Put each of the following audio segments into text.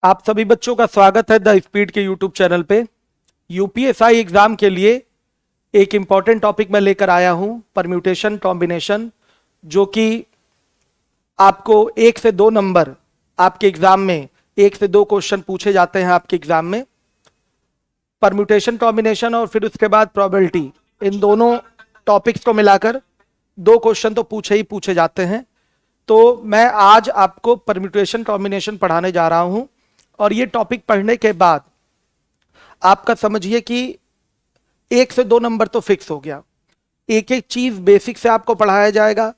आप सभी बच्चों का स्वागत है द स्पीड के यूट्यूब चैनल पे। यूपीएसआई एग्जाम के लिए एक इंपॉर्टेंट टॉपिक मैं लेकर आया हूं, परम्यूटेशन कॉम्बिनेशन, जो कि आपको 1 से 2 नंबर आपके एग्जाम में 1 से 2 क्वेश्चन पूछे जाते हैं आपके एग्जाम में। परम्यूटेशन कॉम्बिनेशन और फिर उसके बाद प्रोबेबिलिटी, इन दोनों टॉपिक्स को मिलाकर 2 क्वेश्चन तो पूछे जाते हैं। तो मैं आज आपको परम्यूटेशन कॉम्बिनेशन पढ़ाने जा रहा हूं और ये टॉपिक पढ़ने के बाद आपका समझिए कि 1 से 2 नंबर तो फिक्स हो गया। एक एक चीज बेसिक से आपको पढ़ाया जाएगा,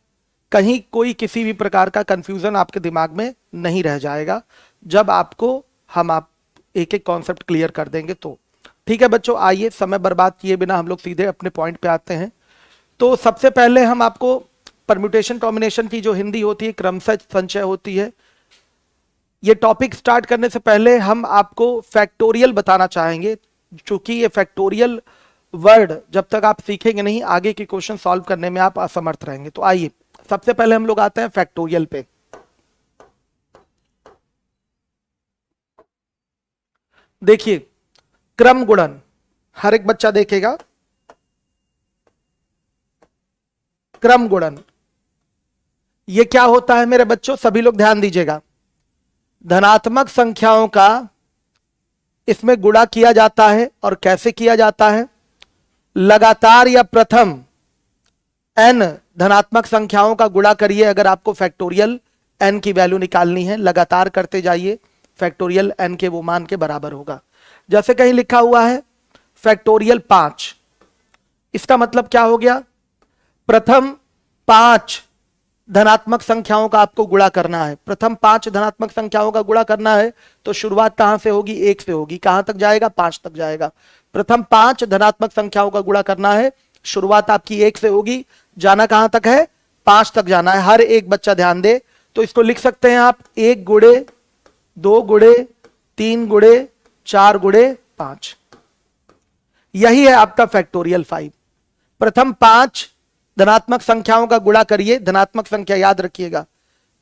कहीं कोई किसी भी प्रकार का कंफ्यूजन आपके दिमाग में नहीं रह जाएगा जब आपको आप एक एक कॉन्सेप्ट क्लियर कर देंगे तो। ठीक है बच्चों, आइए समय बर्बाद किए बिना हम लोग सीधे अपने पॉइंट पे आते हैं। तो सबसे पहले हम आपको परम्यूटेशन कॉम्बिनेशन की जो हिंदी होती है क्रमशः संचय होती है। ये टॉपिक स्टार्ट करने से पहले हम आपको फैक्टोरियल बताना चाहेंगे, क्योंकि ये फैक्टोरियल वर्ड जब तक आप सीखेंगे नहीं आगे के क्वेश्चन सॉल्व करने में आप असमर्थ रहेंगे। तो आइए सबसे पहले हम लोग आते हैं फैक्टोरियल पे। देखिए क्रम गुणन, हर एक बच्चा देखेगा। क्रम गुणन ये क्या होता है मेरे बच्चों, सभी लोग ध्यान दीजिएगा। धनात्मक संख्याओं का इसमें गुणा किया जाता है और कैसे किया जाता है, लगातार या प्रथम n धनात्मक संख्याओं का गुणा करिए। अगर आपको फैक्टोरियल n की वैल्यू निकालनी है, लगातार करते जाइए, फैक्टोरियल n के वो मान के बराबर होगा। जैसे कहीं लिखा हुआ है फैक्टोरियल 5, इसका मतलब क्या हो गया, प्रथम 5 धनात्मक संख्याओं का आपको गुणा करना है। प्रथम 5 धनात्मक संख्याओं का गुणा करना है तो शुरुआत कहां से होगी, 1 से होगी। कहां तक जाएगा, 5 तक जाएगा। प्रथम 5 धनात्मक संख्याओं का गुणा करना है, शुरुआत आपकी 1 से होगी, जाना कहां तक है, 5 तक जाना है। हर एक बच्चा ध्यान दे। तो इसको लिख सकते हैं आप 1 गुणे 2 गुणे 3 गुणे 4 गुणे 5। यही है आपका फैक्टोरियल 5। प्रथम 5 धनात्मक संख्याओं का गुणा करिए। धनात्मक संख्या याद रखिएगा,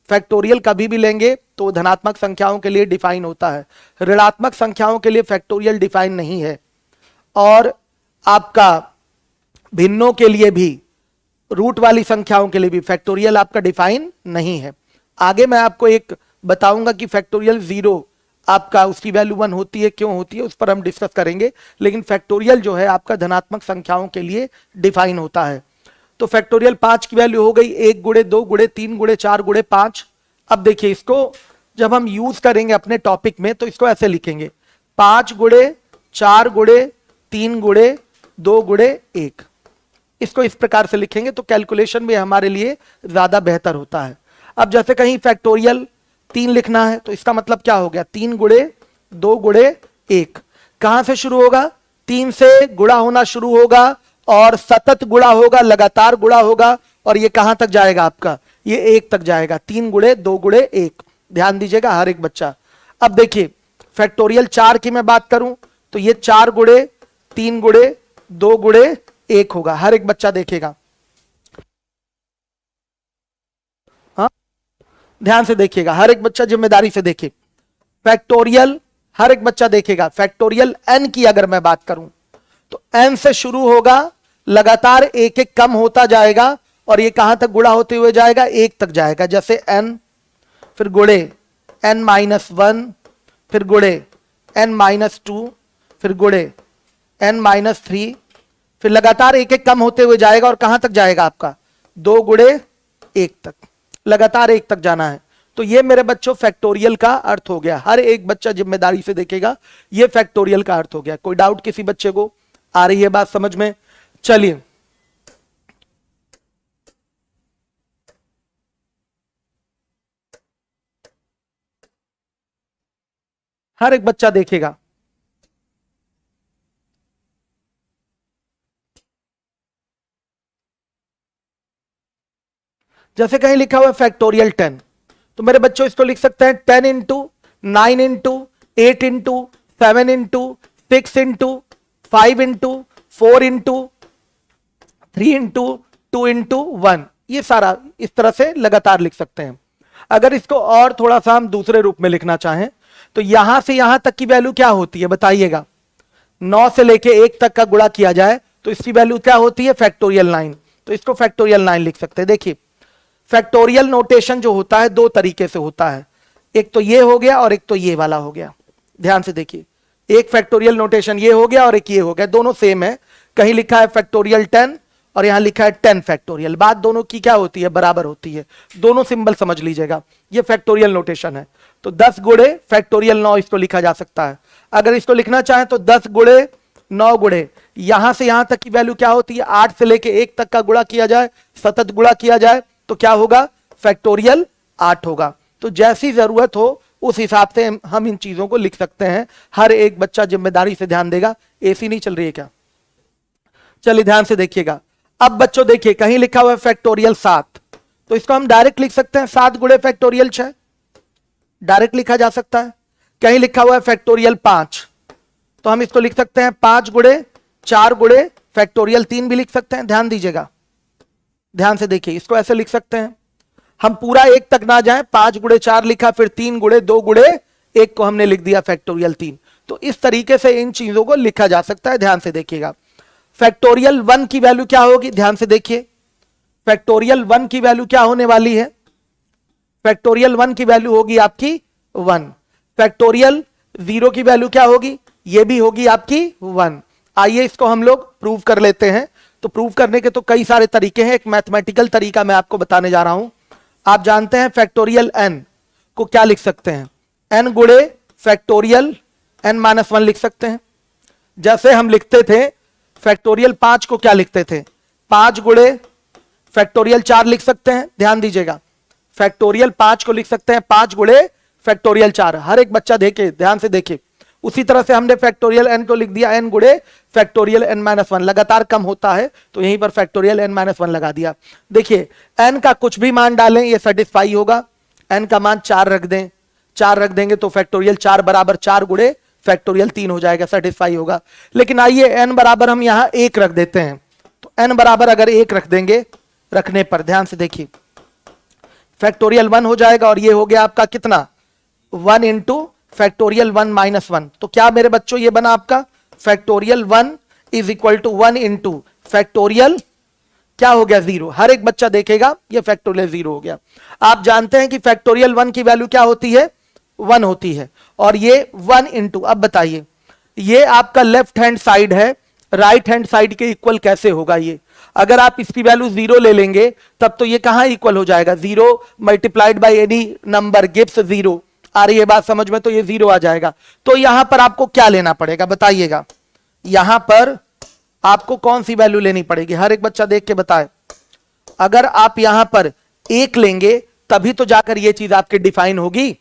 फैक्टोरियल कभी भी लेंगे तो धनात्मक संख्याओं के लिए डिफाइन होता है, ऋणात्मक संख्याओं के लिए फैक्टोरियल डिफाइन नहीं है। और आपका भिन्नों के लिए भी, रूट वाली संख्याओं के लिए भी फैक्टोरियल आपका डिफाइन नहीं है। आगे मैं आपको एक बताऊंगा कि फैक्टोरियल 0 आपका उसकी वैल्यू 1 होती है, क्यों होती है, उस पर हम डिस्कस करेंगे। लेकिन फैक्टोरियल जो है आपका धनात्मक संख्याओं के लिए डिफाइन होता है। तो फैक्टोरियल 5 की वैल्यू हो गई 1 गुणे 2 गुणे 3 गुणे 4 गुणे 5। अब देखिए इसको जब हम यूज करेंगे अपने टॉपिक में तो इसको ऐसे लिखेंगे 5 गुणे 4 गुणे 3 गुणे 2 गुणे 1। इसको इस प्रकार से लिखेंगे तो कैलकुलेशन में हमारे लिए ज्यादा बेहतर होता है। अब जैसे कहीं फैक्टोरियल 3 लिखना है तो इसका मतलब क्या हो गया, 3 गुणे 2 गुणे 1। कहां से शुरू होगा, 3 से गुणा होना शुरू होगा और सतत गुणा होगा, लगातार गुणा होगा, और ये कहां तक जाएगा आपका, ये 1 तक जाएगा। 3 गुणे 2 गुणे 1, ध्यान दीजिएगा हर एक बच्चा। अब देखिए फैक्टोरियल 4 की मैं बात करूं तो ये 4 गुणे 3 गुणे 2 गुणे 1 होगा। हर एक बच्चा देखेगा, हाँ ध्यान से देखिएगा, हर एक बच्चा जिम्मेदारी से देखे। फैक्टोरियल हर एक बच्चा देखेगा। फैक्टोरियल n की अगर मैं बात करूं तो n से शुरू होगा, लगातार एक एक कम होता जाएगा और ये कहां तक गुणा होते हुए जाएगा, 1 तक जाएगा। जैसे n, फिर गुणे n-1, फिर गुणे n-2, फिर गुणे n-3, फिर लगातार एक एक कम होते हुए जाएगा और कहां तक जाएगा आपका, 2 गुणे 1 तक, लगातार 1 तक जाना है। तो ये मेरे बच्चों फैक्टोरियल का अर्थ हो गया। हर एक बच्चा जिम्मेदारी से देखेगा, ये फैक्टोरियल का अर्थ हो गया। कोई डाउट किसी बच्चे को, आ रही है बात समझ में? चलिए हर एक बच्चा देखेगा। जैसे कहीं लिखा हुआ है फैक्टोरियल 10, तो मेरे बच्चों इसको लिख सकते हैं 10 into 9 into 8 into 7 into 6 into 5 into 4 into 3 into 2 into 1। ये सारा इस तरह से लगातार लिख सकते हैं। अगर इसको और थोड़ा सा हम दूसरे रूप में लिखना चाहें तो यहां से यहां तक की वैल्यू क्या होती है बताइएगा। 9 से लेके 1 तक का गुणा किया जाए तो इसकी वैल्यू क्या होती है, फैक्टोरियल 9। तो इसको फैक्टोरियल 9 लिख सकते हैं। देखिए फैक्टोरियल नोटेशन जो होता है दो तरीके से होता है, एक तो ये हो गया और एक तो ये वाला हो गया। ध्यान से देखिए, एक फैक्टोरियल नोटेशन ये हो गया और एक ये हो गया, दोनों सेम है। कहीं लिखा है फैक्टोरियल 10 और यहां लिखा है 10 फैक्टोरियल। बात दोनों की क्या होती है, बराबर होती है। दोनों सिंबल समझ लीजिएगा, ये फैक्टोरियल नोटेशन है। तो 10 गुणे फैक्टोरियल 9 इसको लिखा जा सकता है। अगर इसको लिखना चाहें तो 10 गुणे 9 गुणे यहां से यहां तक की वैल्यू क्या होती है, 8 से लेके 1 तक का गुणा किया जाए, सतत गुणा किया जाए तो क्या होगा, फैक्टोरियल 8 होगा। तो जैसी जरूरत हो उस हिसाब से हम इन चीजों को लिख सकते हैं। हर एक बच्चा जिम्मेदारी से ध्यान देगा। एसी नहीं चल रही है क्या, चलिए ध्यान से देखिएगा। अब बच्चों देखिए कहीं लिखा हुआ है फैक्टोरियल 7, तो इसको हम डायरेक्ट लिख सकते हैं 7 गुणे फैक्टोरियल 6, डायरेक्ट लिखा जा सकता है। कहीं लिखा हुआ है फैक्टोरियल 5, तो हम इसको लिख सकते हैं 5 गुणे 4 गुणे फैक्टोरियल 3 भी लिख सकते हैं। ध्यान दीजिएगा, ध्यान से देखिए, इसको ऐसे लिख सकते हैं। हम पूरा 1 तक ना जाए, 5 गुणे 4 लिखा, फिर 3 गुणे 2 गुणे 1 को हमने लिख दिया फैक्टोरियल 3। तो इस तरीके से इन चीजों को लिखा जा सकता है। ध्यान से देखिएगा, फैक्टोरियल 1 की वैल्यू क्या होगी, ध्यान से देखिए, फैक्टोरियल 1 की वैल्यू क्या होने वाली है, फैक्टोरियल 1 की वैल्यू होगी आपकी 1। फैक्टोरियल 0 की वैल्यू क्या होगी, ये भी होगी आपकी 1। आइए इसको हम लोग प्रूव कर लेते हैं। तो प्रूव करने के तो कई सारे तरीके हैं, एक मैथमेटिकल तरीका मैं आपको बताने जा रहा हूं। आप जानते हैं फैक्टोरियल n को क्या लिख सकते हैं, n गुणे फैक्टोरियल n-1 लिख सकते हैं। जैसे हम लिखते थे फैक्टोरियल 5 को क्या लिखते थे, 5 गुणे फैक्टोरियल 4 लिख सकते हैं। ध्यान दीजिएगा, फैक्टोरियल 5 को लिख सकते हैं 5 गुणे फैक्टोरियल 4। हर एक बच्चा देखे, ध्यान से देखे। उसी तरह से हमने फैक्टोरियल n को लिख दिया n गुणे फैक्टोरियल n-1। लगातार कम होता है तो यहीं पर फैक्टोरियल n-1 लगा दिया। देखिए n का कुछ भी मान डालें ये सेटिस्फाई होगा। n का मान 4 रख दें, 4 रख देंगे तो फैक्टोरियल 4 बराबर 4 गुणे फैक्टोरियल 3 हो जाएगा, सेटिस्फाई होगा। लेकिन आइए n बराबर हम यहां 1 रख देते हैं। तो n बराबर अगर 1 रख देंगे, रखने पर ध्यान से देखिए फैक्टोरियल 1 हो जाएगा और ये हो गया आपका कितना, 1 इंटू फैक्टोरियल 1-1। तो क्या मेरे बच्चों ये बना आपका factorial 1 is equal to 1 into factorial क्या हो गया 0। हर एक बच्चा देखेगा ये फैक्टोरियल 0 हो गया। आप जानते हैं कि फैक्टोरियल 1 की वैल्यू क्या होती है, 1 होती है, और ये 1 इंटू, अब बताइए ये आपका लेफ्ट हैंड साइड है, राइट हैंड साइड के इक्वल कैसे होगा ये। अगर आप इसकी वैल्यू 0 ले लेंगे तब तो ये कहां इक्वल हो जाएगा, 0 multiplied by any number gives 0। आ रही है बात समझ में, तो ये 0 आ जाएगा। तो यहां पर आपको क्या लेना पड़ेगा बताइएगा, यहां पर आपको कौन सी वैल्यू लेनी पड़ेगी, हर एक बच्चा देख के बताए। अगर आप यहां पर 1 लेंगे तभी तो जाकर ये चीज आपकी डिफाइन होगी,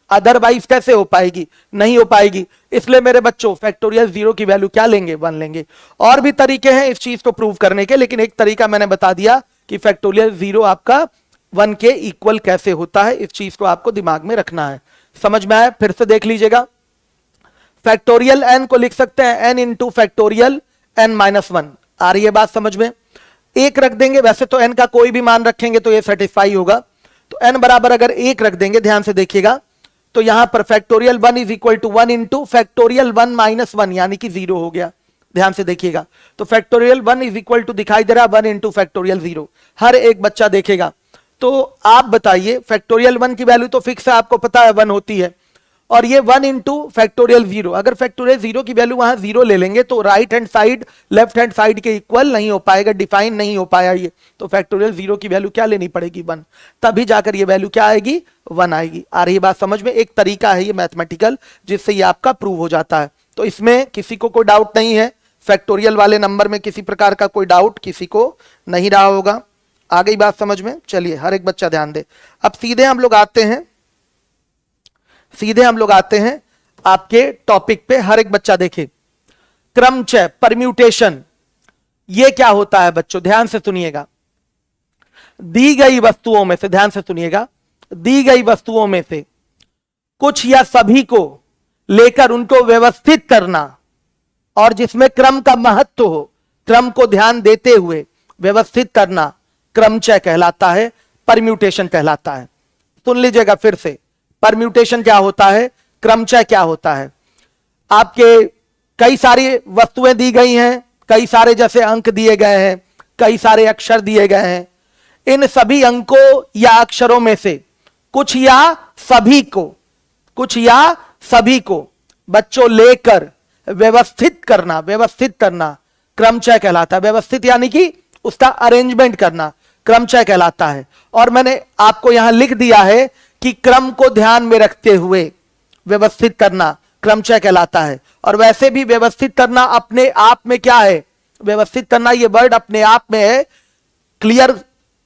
अदरवाइज कैसे हो पाएगी, नहीं हो पाएगी। इसलिए मेरे बच्चों फैक्टोरियल 0 की वैल्यू क्या लेंगे, 1 लेंगे। और भी तरीके हैं इस चीज को प्रूव करने के, लेकिन एक तरीका मैंने बता दिया कि फैक्टोरियल 0 आपका 1 के इक्वल कैसे होता है। इस चीज को आपको दिमाग में रखना है। समझ में आया, फिर से देख लीजिएगा। फैक्टोरियल n को लिख सकते हैं n इंटू फैक्टोरियल n-1। आ रही है बात समझ में, 1 रख देंगे, वैसे तो n का कोई भी मान रखेंगे तो ये सेटिस्फाई होगा। तो n बराबर अगर 1 रख देंगे, ध्यान से देखिएगा, तो यहां पर factorial 1 is equal to 1 into factorial 1-1 यानी कि 0 हो गया। ध्यान से देखिएगा, तो फैक्टोरियल 1 इज इक्वल टू दिखाई दे रहा 1 इंटू फैक्टोरियल 0। हर एक बच्चा देखेगा। तो आप बताइए फैक्टोरियल 1 की वैल्यू तो फिक्स है, आपको पता है 1 होती है, और ये 1 इंटू फैक्टोरियल 0। अगर फैक्टोरियल 0 की वैल्यू वहां 0 ले लेंगे तो right hand side left hand side के इक्वल नहीं हो पाएगा, डिफाइन नहीं हो पाया ये। तो फैक्टोरियल 0 की वैल्यू क्या लेनी पड़ेगी, 1, तभी जाकर ये वैल्यू क्या आएगी, 1 आएगी। आ रही बात समझ में, एक तरीका है ये मैथमेटिकल जिससे ये आपका प्रूव हो जाता है। तो इसमें किसी को कोई डाउट नहीं है, फैक्टोरियल वाले नंबर में किसी प्रकार का कोई डाउट किसी को नहीं रहा होगा। आ गई बात समझ में, चलिए हर एक बच्चा ध्यान दे। अब सीधे हम लोग आते हैं आपके टॉपिक पे। हर एक बच्चा देखे, क्रमचय परम्यूटेशन ये क्या होता है बच्चों, ध्यान से सुनिएगा। दी गई वस्तुओं में से, ध्यान से सुनिएगा, दी गई वस्तुओं में से कुछ या सभी को लेकर उनको व्यवस्थित करना और जिसमें क्रम का महत्व हो, क्रम को ध्यान देते हुए व्यवस्थित करना क्रमचय कहलाता है, परम्यूटेशन कहलाता है। सुन लीजिएगा फिर से, परम्यूटेशन क्या होता है, क्रमचय क्या होता है। आपके कई सारी वस्तुएं दी गई हैं, कई सारे जैसे अंक दिए गए हैं, कई सारे अक्षर दिए गए हैं। इन सभी अंकों या अक्षरों में से कुछ या सभी को बच्चों लेकर व्यवस्थित करना क्रमचय कहलाता है। व्यवस्थित यानी कि उसका अरेंजमेंट करना क्रमचय कहलाता है। और मैंने आपको यहां लिख दिया है कि क्रम को ध्यान में रखते हुए व्यवस्थित करना क्रमचय कहलाता है। और वैसे भी व्यवस्थित करना अपने आप में क्या है, व्यवस्थित करना ये वर्ड अपने आप में है, क्लियर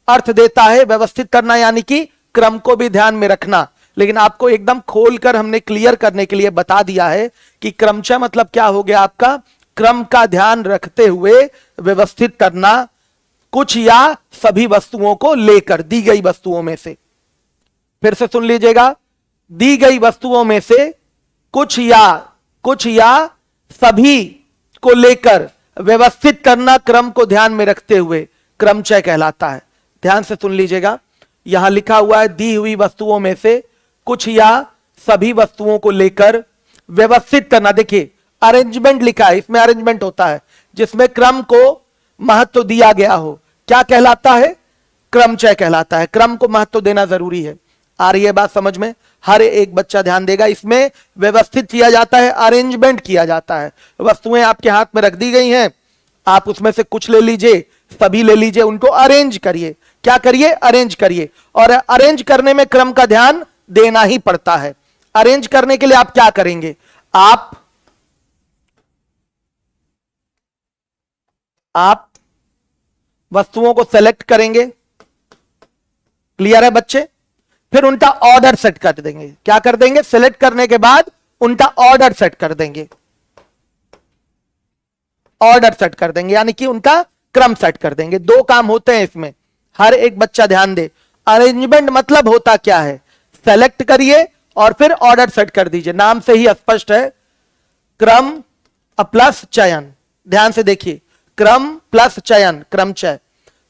अर्थ देता है। व्यवस्थित करना यानी कि क्रम को भी ध्यान में रखना, लेकिन आपको एकदम खोलकर हमने क्लियर करने के लिए बता दिया है कि क्रमचय मतलब क्या हो गया आपका, क्रम का ध्यान रखते हुए व्यवस्थित करना कुछ या सभी वस्तुओं को लेकर, दी गई वस्तुओं में से। फिर से सुन लीजिएगा, दी गई वस्तुओं में से कुछ या सभी को लेकर व्यवस्थित करना क्रम को ध्यान में रखते हुए क्रमचय कहलाता है। ध्यान से सुन लीजिएगा, यहां लिखा हुआ है दी हुई वस्तुओं में से कुछ या सभी वस्तुओं को लेकर व्यवस्थित करना। देखिए अरेंजमेंट लिखा है, इसमें अरेंजमेंट होता है जिसमें क्रम को महत्व दिया गया हो, क्या कहलाता है, क्रमचय कहलाता है। क्रम को महत्व देना जरूरी है। आ रही है बात समझ में? हर एक बच्चा ध्यान देगा, इसमें व्यवस्थित किया जाता है, अरेंजमेंट किया जाता है। वस्तुएं आपके हाथ में रख दी गई हैं, आप उसमें से कुछ ले लीजिए, सभी ले लीजिए, उनको अरेंज करिए। क्या करिए, अरेंज करिए। और अरेंज करने में क्रम का ध्यान देना ही पड़ता है। अरेंज करने के लिए आप क्या करेंगे, आप वस्तुओं को सेलेक्ट करेंगे, क्लियर है बच्चे? फिर उनका ऑर्डर सेट कर देंगे। क्या कर देंगे, सेलेक्ट करने के बाद उनका ऑर्डर सेट कर देंगे, ऑर्डर सेट कर देंगे यानी कि उनका क्रम सेट कर देंगे। दो काम होते हैं इसमें, हर एक बच्चा ध्यान दे। अरेंजमेंट मतलब होता क्या है, सेलेक्ट करिए और फिर ऑर्डर सेट कर दीजिए, नाम से ही स्पष्ट है, क्रम प्लस चयन। ध्यान से देखिए, क्रम प्लस चयन क्रमचय।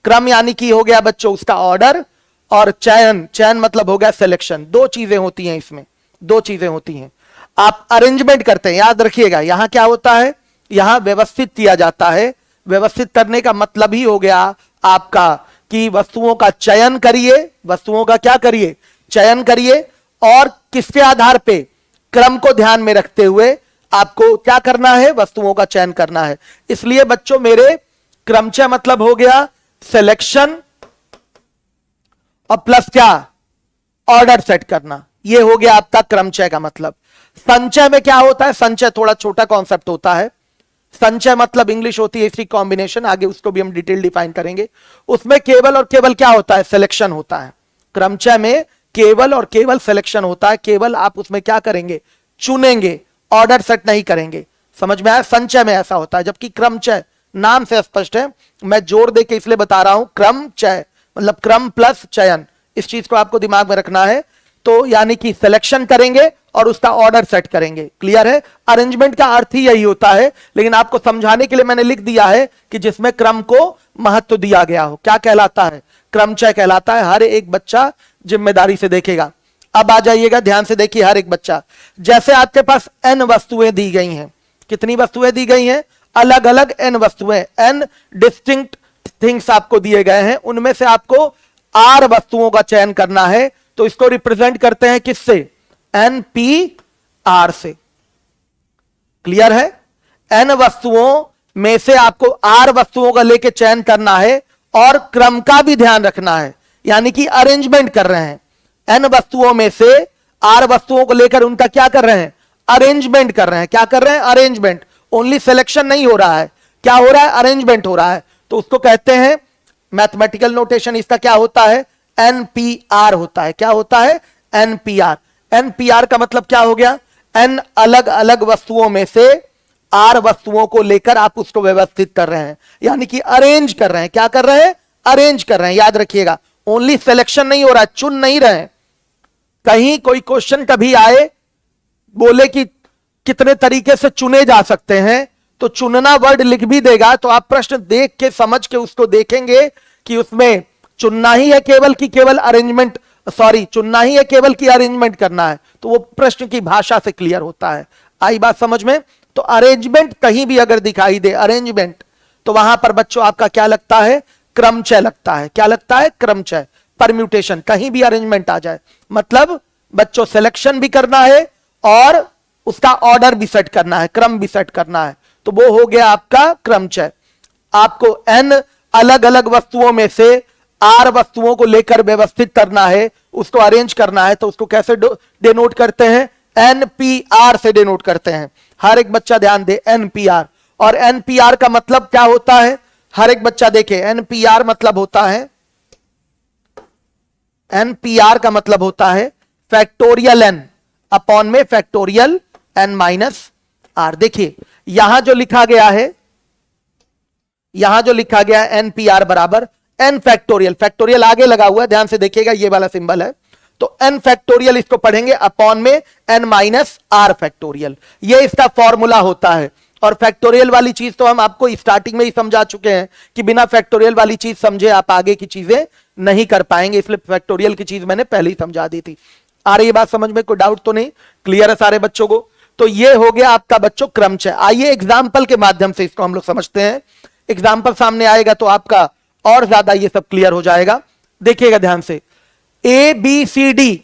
क्रम यानी कि हो गया बच्चों उसका ऑर्डर, और चयन मतलब हो गया सिलेक्शन। दो चीजें होती हैं इसमें, दो चीजें होती हैं। आप अरेंजमेंट करते हैं, याद रखिएगा, यहां क्या होता है, यहां व्यवस्थित किया जाता है। व्यवस्थित करने का मतलब ही हो गया आपका कि वस्तुओं का चयन करिए, वस्तुओं का क्या करिए, चयन करिए, और किसके आधार पे, क्रम को ध्यान में रखते हुए आपको क्या करना है, वस्तुओं का चयन करना है। इसलिए बच्चों मेरे क्रमचय मतलब हो गया सिलेक्शन और प्लस क्या, ऑर्डर सेट करना। यह हो गया आपका क्रमचय का मतलब। संचय में क्या होता है, संचय थोड़ा छोटा कॉन्सेप्ट होता है। संचय मतलब इंग्लिश होती है इसकी कॉम्बिनेशन, आगे उसको भी हम डिटेल डिफाइन करेंगे। उसमें केवल और केवल क्या होता है, सिलेक्शन होता है। क्रमचय में केवल और केवल सिलेक्शन होता है, केवल आप उसमें क्या करेंगे, चुनेंगे, ऑर्डर सेट नहीं करेंगे। समझ में आया? संचय में ऐसा होता है, जबकि क्रमचय नाम से स्पष्ट है, मैं जोर देके इसलिए बता रहा हूं, क्रमचय मतलब क्रम प्लस चयन, इस चीज को आपको दिमाग में रखना है। तो यानी कि सिलेक्शन करेंगे और उसका ऑर्डर सेट करेंगे, क्लियर है? अरेंजमेंट का अर्थ ही यही होता है, लेकिन आपको समझाने के लिए मैंने लिख दिया है कि जिसमें क्रम को महत्व दिया गया हो, क्या कहलाता है, क्रमचय कहलाता है। हर एक बच्चा जिम्मेदारी से देखेगा। अब आ जाइएगा, ध्यान से देखिए, हर एक बच्चा, जैसे आपके पास n वस्तुएं दी गई हैं, कितनी वस्तुएं दी गई हैं, अलग अलग n वस्तुएं, n डिस्टिंक्ट थिंग्स आपको दिए गए हैं, उनमें से आपको r वस्तुओं का चयन करना है। तो इसको रिप्रेजेंट करते हैं किससे, NP-R से, क्लियर है? n वस्तुओं में से आपको r वस्तुओं का लेके चयन करना है और क्रम का भी ध्यान रखना है, यानी कि अरेंजमेंट कर रहे हैं। n वस्तुओं में से r वस्तुओं को लेकर उनका क्या कर रहे हैं, अरेंजमेंट कर रहे हैं। क्या कर रहे हैं, अरेंजमेंट। ओनली सिलेक्शन नहीं हो रहा है, क्या हो रहा है, अरेंजमेंट हो रहा है। तो उसको कहते हैं, मैथमेटिकल नोटेशन इसका क्या होता है, NPR होता है। क्या होता है, NPR। NPR का मतलब क्या हो गया, n अलग अलग वस्तुओं में से r वस्तुओं को लेकर आप उसको व्यवस्थित कर रहे हैं, यानी कि अरेंज कर रहे हैं। क्या कर रहे हैं, अरेंज कर रहे हैं। याद रखिएगा, ओनली सिलेक्शन नहीं हो रहा है, चुन नहीं रहे हैं। कहीं कोई क्वेश्चन कभी आए, बोले कि कितने तरीके से चुने जा सकते हैं, तो चुनना वर्ड लिख भी देगा, तो आप प्रश्न देख के समझ के उसको देखेंगे कि उसमें चुनना ही है केवल कि केवल अरेंजमेंट सॉरी चुनना ही है केवल कि अरेंजमेंट करना है, तो वो प्रश्न की भाषा से क्लियर होता है। आई बात समझ में? तो अरेंजमेंट कहीं भी अगर दिखाई दे अरेंजमेंट, तो वहां पर बच्चों आपका क्या लगता है? क्रमचय लगता है। क्या लगता है? क्रमचय। परम्यूटेशन, कहीं भी अरेंजमेंट आ जाए, मतलब बच्चों सिलेक्शन भी करना है और उसका ऑर्डर भी सेट करना है, क्रम भी सेट करना है, तो वो हो गया आपका क्रमचय। आपको एन अलग अलग वस्तुओं में से आर वस्तुओं को लेकर व्यवस्थित करना है, उसको अरेंज करना है, तो उसको कैसे डिनोट करते हैं? एनपीआर से डिनोट करते हैं। हर एक बच्चा ध्यान दे, एनपीआर। और एनपीआर का मतलब क्या होता है? हर एक बच्चा देखे, एनपीआर मतलब होता है, एनपीआर का मतलब होता है फैक्टोरियल एन अपॉन में फैक्टोरियल एन माइनस आर। देखिए यहां जो लिखा गया है, यहां जो लिखा गया है एनपीआर बराबर एन फैक्टोरियल, फैक्टोरियल आगे लगा हुआ है, ध्यान से देखिएगा, ये वाला सिंबल है, तो एन फैक्टोरियल इसको पढ़ेंगे अपॉन में एन माइनस आर फैक्टोरियल, ये इसका फॉर्मूला होता है। और फैक्टोरियल वाली चीज तो हम आपको स्टार्टिंग में ही समझा चुके हैं कि बिना फैक्टोरियल वाली चीज समझे आप आगे की चीजें नहीं कर पाएंगे, इसलिए फैक्टोरियल की चीज मैंने पहले ही समझा दी थी। आ रही है बात समझ में? कोई डाउट तो नहीं? क्लियर है सारे बच्चों को? तो ये हो गया आपका बच्चों क्रमचय। आइए एग्जाम्पल के माध्यम से इसको हम लोग समझते हैं। एग्जाम्पल सामने आएगा तो आपका और ज्यादा ये सब क्लियर हो जाएगा। देखिएगा ध्यान से, ए बी सी डी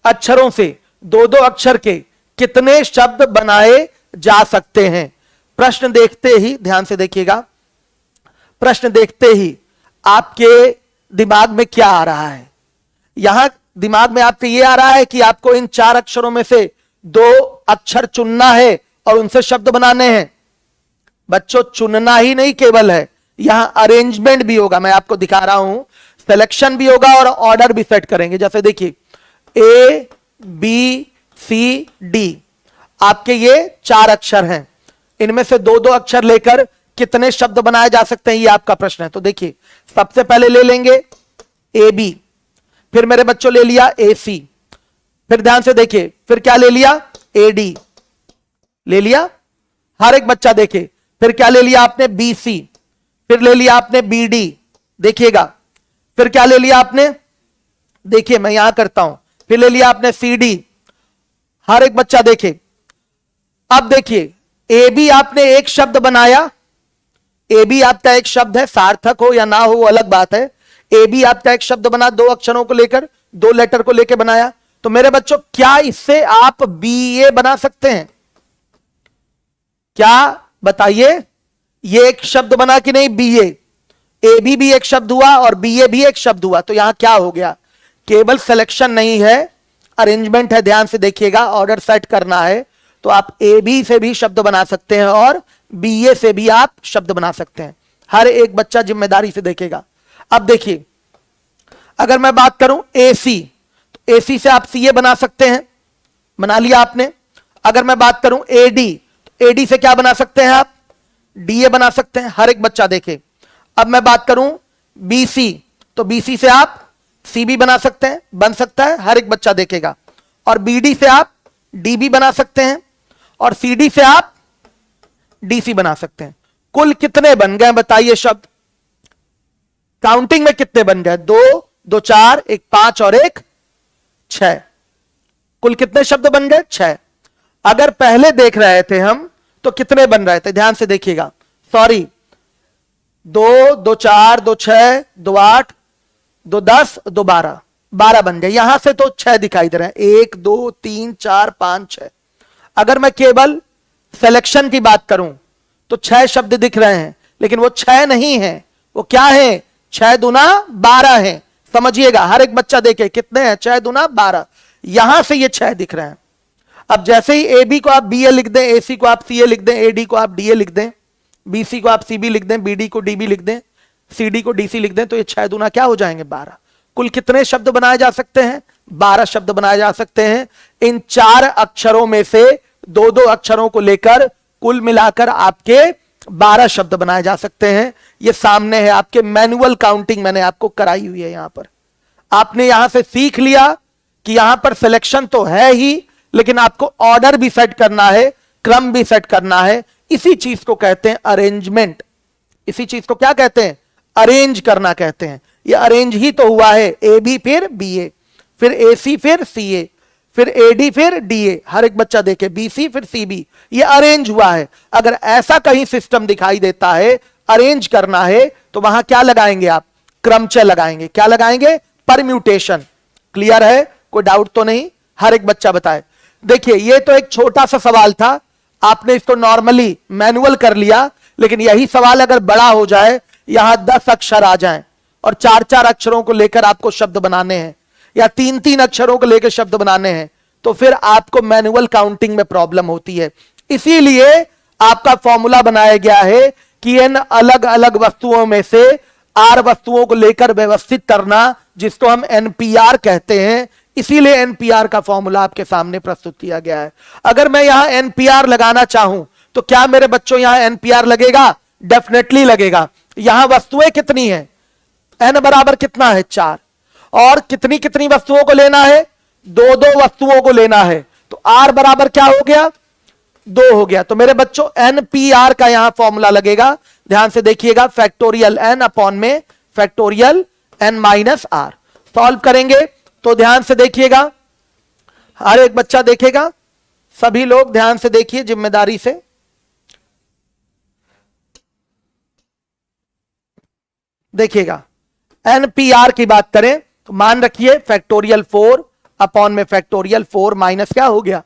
अक्षरों से दो दो अक्षर के कितने शब्द बनाए जा सकते हैं? प्रश्न देखते ही ध्यान से देखिएगा, प्रश्न देखते ही आपके दिमाग में क्या आ रहा है? यहां दिमाग में आपके ये आ रहा है कि आपको इन चार अक्षरों में से दो अक्षर चुनना है और उनसे शब्द बनाने हैं। बच्चों चुनना ही नहीं केवल है, यहां अरेंजमेंट भी होगा, मैं आपको दिखा रहा हूं, सिलेक्शन भी होगा और ऑर्डर भी सेट करेंगे। जैसे देखिए ए बी सी डी आपके ये चार अक्षर हैं, इनमें से दो दो अक्षर लेकर कितने शब्द बनाए जा सकते हैं, ये आपका प्रश्न है। तो देखिए सबसे पहले ले लेंगे ए बी, फिर मेरे बच्चों ले लिया ए सी, फिर ध्यान से देखिए फिर क्या ले लिया? ए डी ले लिया, हर एक बच्चा देखे, फिर क्या ले लिया आपने? बी सी, फिर ले लिया आपने बी डी, देखिएगा, फिर क्या ले लिया आपने? देखिए मैं यहां करता हूं, फिर ले लिया आपने सी डी, हर एक बच्चा देखे। अब देखिए ए बी आपने एक शब्द बनाया, ए बी आपका एक शब्द है, सार्थक हो या ना हो वो अलग बात है। ए बी आपका एक शब्द बना, दो अक्षरों को लेकर, दो लेटर को लेकर बनाया। तो मेरे बच्चों क्या इससे आप बी ए बना सकते हैं? क्या बताइए? ये एक शब्द बना कि नहीं? बी ए बी भी एक शब्द हुआ और बी ए भी एक शब्द हुआ। तो यहां क्या हो गया? केवल सिलेक्शन नहीं है, अरेंजमेंट है। ध्यान से देखिएगा, ऑर्डर सेट करना है, तो आप ए बी से भी शब्द बना सकते हैं और बी ए से भी आप शब्द बना सकते हैं। हर एक बच्चा जिम्मेदारी से देखेगा। अब देखिए अगर मैं बात करूं ए सी, तो ए सी से आप सी ए बना सकते हैं, बना लिया आपने। अगर मैं बात करूं ए डी, तो ए डी से क्या बना सकते हैं आप? डी ए बना सकते हैं, हर एक बच्चा देखे। अब मैं बात करूं बी सी, तो बी सी से आप सी बी बना सकते हैं, बन सकता है, हर एक बच्चा देखेगा। और बी डी से आप डी बी बना सकते हैं और सी डी से आप डी सी बना सकते हैं। कुल कितने बन गए बताइए शब्द? काउंटिंग में कितने बन गए? दो, दो चार, एक पांच और एक छह। कुल कितने शब्द बन गए? छह। अगर पहले देख रहे थे हम तो कितने बन रहे थे? ध्यान से देखिएगा, सॉरी, दो, दो चार, दो छह, दो आठ, दो 10, दो 12, 12 बन गए। यहां से तो 6 दिखाई दे रहे हैं, 1 2 3 4 5 6। अगर मैं केवल सिलेक्शन की बात करूं तो 6 शब्द दिख रहे हैं, लेकिन वो 6 नहीं है, वो क्या है? 6 दूना 12 है। समझिएगा, हर एक बच्चा देखे कितने हैं? 6 दूना 12। यहां से ये 6 दिख रहे हैं। अब जैसे ही ए बी को आप बी ए लिख दें, ए सी को आप सी ए लिख दें, ए डी को आप डी ए लिख दें, बी सी को आप सी बी लिख दें, बी डी को डी बी लिख दें, सी डी को डी सी लिख दें, तो ये 6 दूना क्या हो जाएंगे? 12। कुल कितने शब्द बनाए जा सकते हैं? 12 शब्द बनाए जा सकते हैं। इन 4 अक्षरों में से दो दो अक्षरों को लेकर कुल मिलाकर आपके 12 शब्द बनाए जा सकते हैं। ये सामने है आपके, मैनुअल काउंटिंग मैंने आपको कराई हुई है। यहां पर आपने यहां से सीख लिया कि यहां पर सिलेक्शन तो है ही, लेकिन आपको ऑर्डर भी सेट करना है, क्रम भी सेट करना है। इसी चीज को कहते हैं अरेंजमेंट। इसी चीज को क्या कहते हैं? अरेंज करना कहते हैं। ये अरेंज ही तो हुआ है, ए बी फिर बी ए, फिर AC, फिर CA, फिर AD, फिर DA। हर एक बच्चा देखे BC, फिर CB। ये अरेंज हुआ है। अगर ऐसा कहीं सिस्टम दिखाई देता है, अरेंज करना है, तो वहां क्या लगाएंगे आप? क्रमचय लगाएंगे। क्या लगाएंगे? परम्यूटेशन। क्लियर है? कोई डाउट तो नहीं? हर एक बच्चा बताए। देखिए ये तो एक छोटा सा सवाल था, आपने इसको नॉर्मली मैनुअल कर लिया, लेकिन यही सवाल अगर बड़ा हो जाए, यहां 10 अक्षर आ जाएं और 4-4 अक्षरों को लेकर आपको शब्द बनाने हैं, या 3-3 अक्षरों को लेकर शब्द बनाने हैं, तो फिर आपको मैनुअल काउंटिंग में प्रॉब्लम होती है। इसीलिए आपका फॉर्मूला बनाया गया है कि इन अलग अलग वस्तुओं में से आर वस्तुओं को लेकर व्यवस्थित करना, जिसको हम एनपीआर कहते हैं। इसीलिए एनपीआर का फॉर्मूला आपके सामने प्रस्तुत किया गया है। अगर मैं यहां एनपीआर लगाना चाहूं तो क्या मेरे बच्चों यहां एनपीआर लगेगा? डेफिनेटली लगेगा। यहां वस्तुएं कितनी है? एन बराबर कितना है? 4। और कितनी कितनी वस्तुओं को लेना है? 2-2 वस्तुओं को लेना है। तो आर बराबर क्या हो गया? 2 हो गया। तो मेरे बच्चों एनपीआर का यहां फॉर्मूला लगेगा, ध्यान से देखिएगा, फैक्टोरियल एन अपॉन में factorial n minus r. Solve करेंगे तो ध्यान से देखिएगा, हर एक बच्चा देखेगा, सभी लोग ध्यान से देखिए जिम्मेदारी से। देखिएगा, एनपीआर की बात करें तो मान रखिए फैक्टोरियल 4 अपॉन में फैक्टोरियल 4 माइनस क्या हो गया?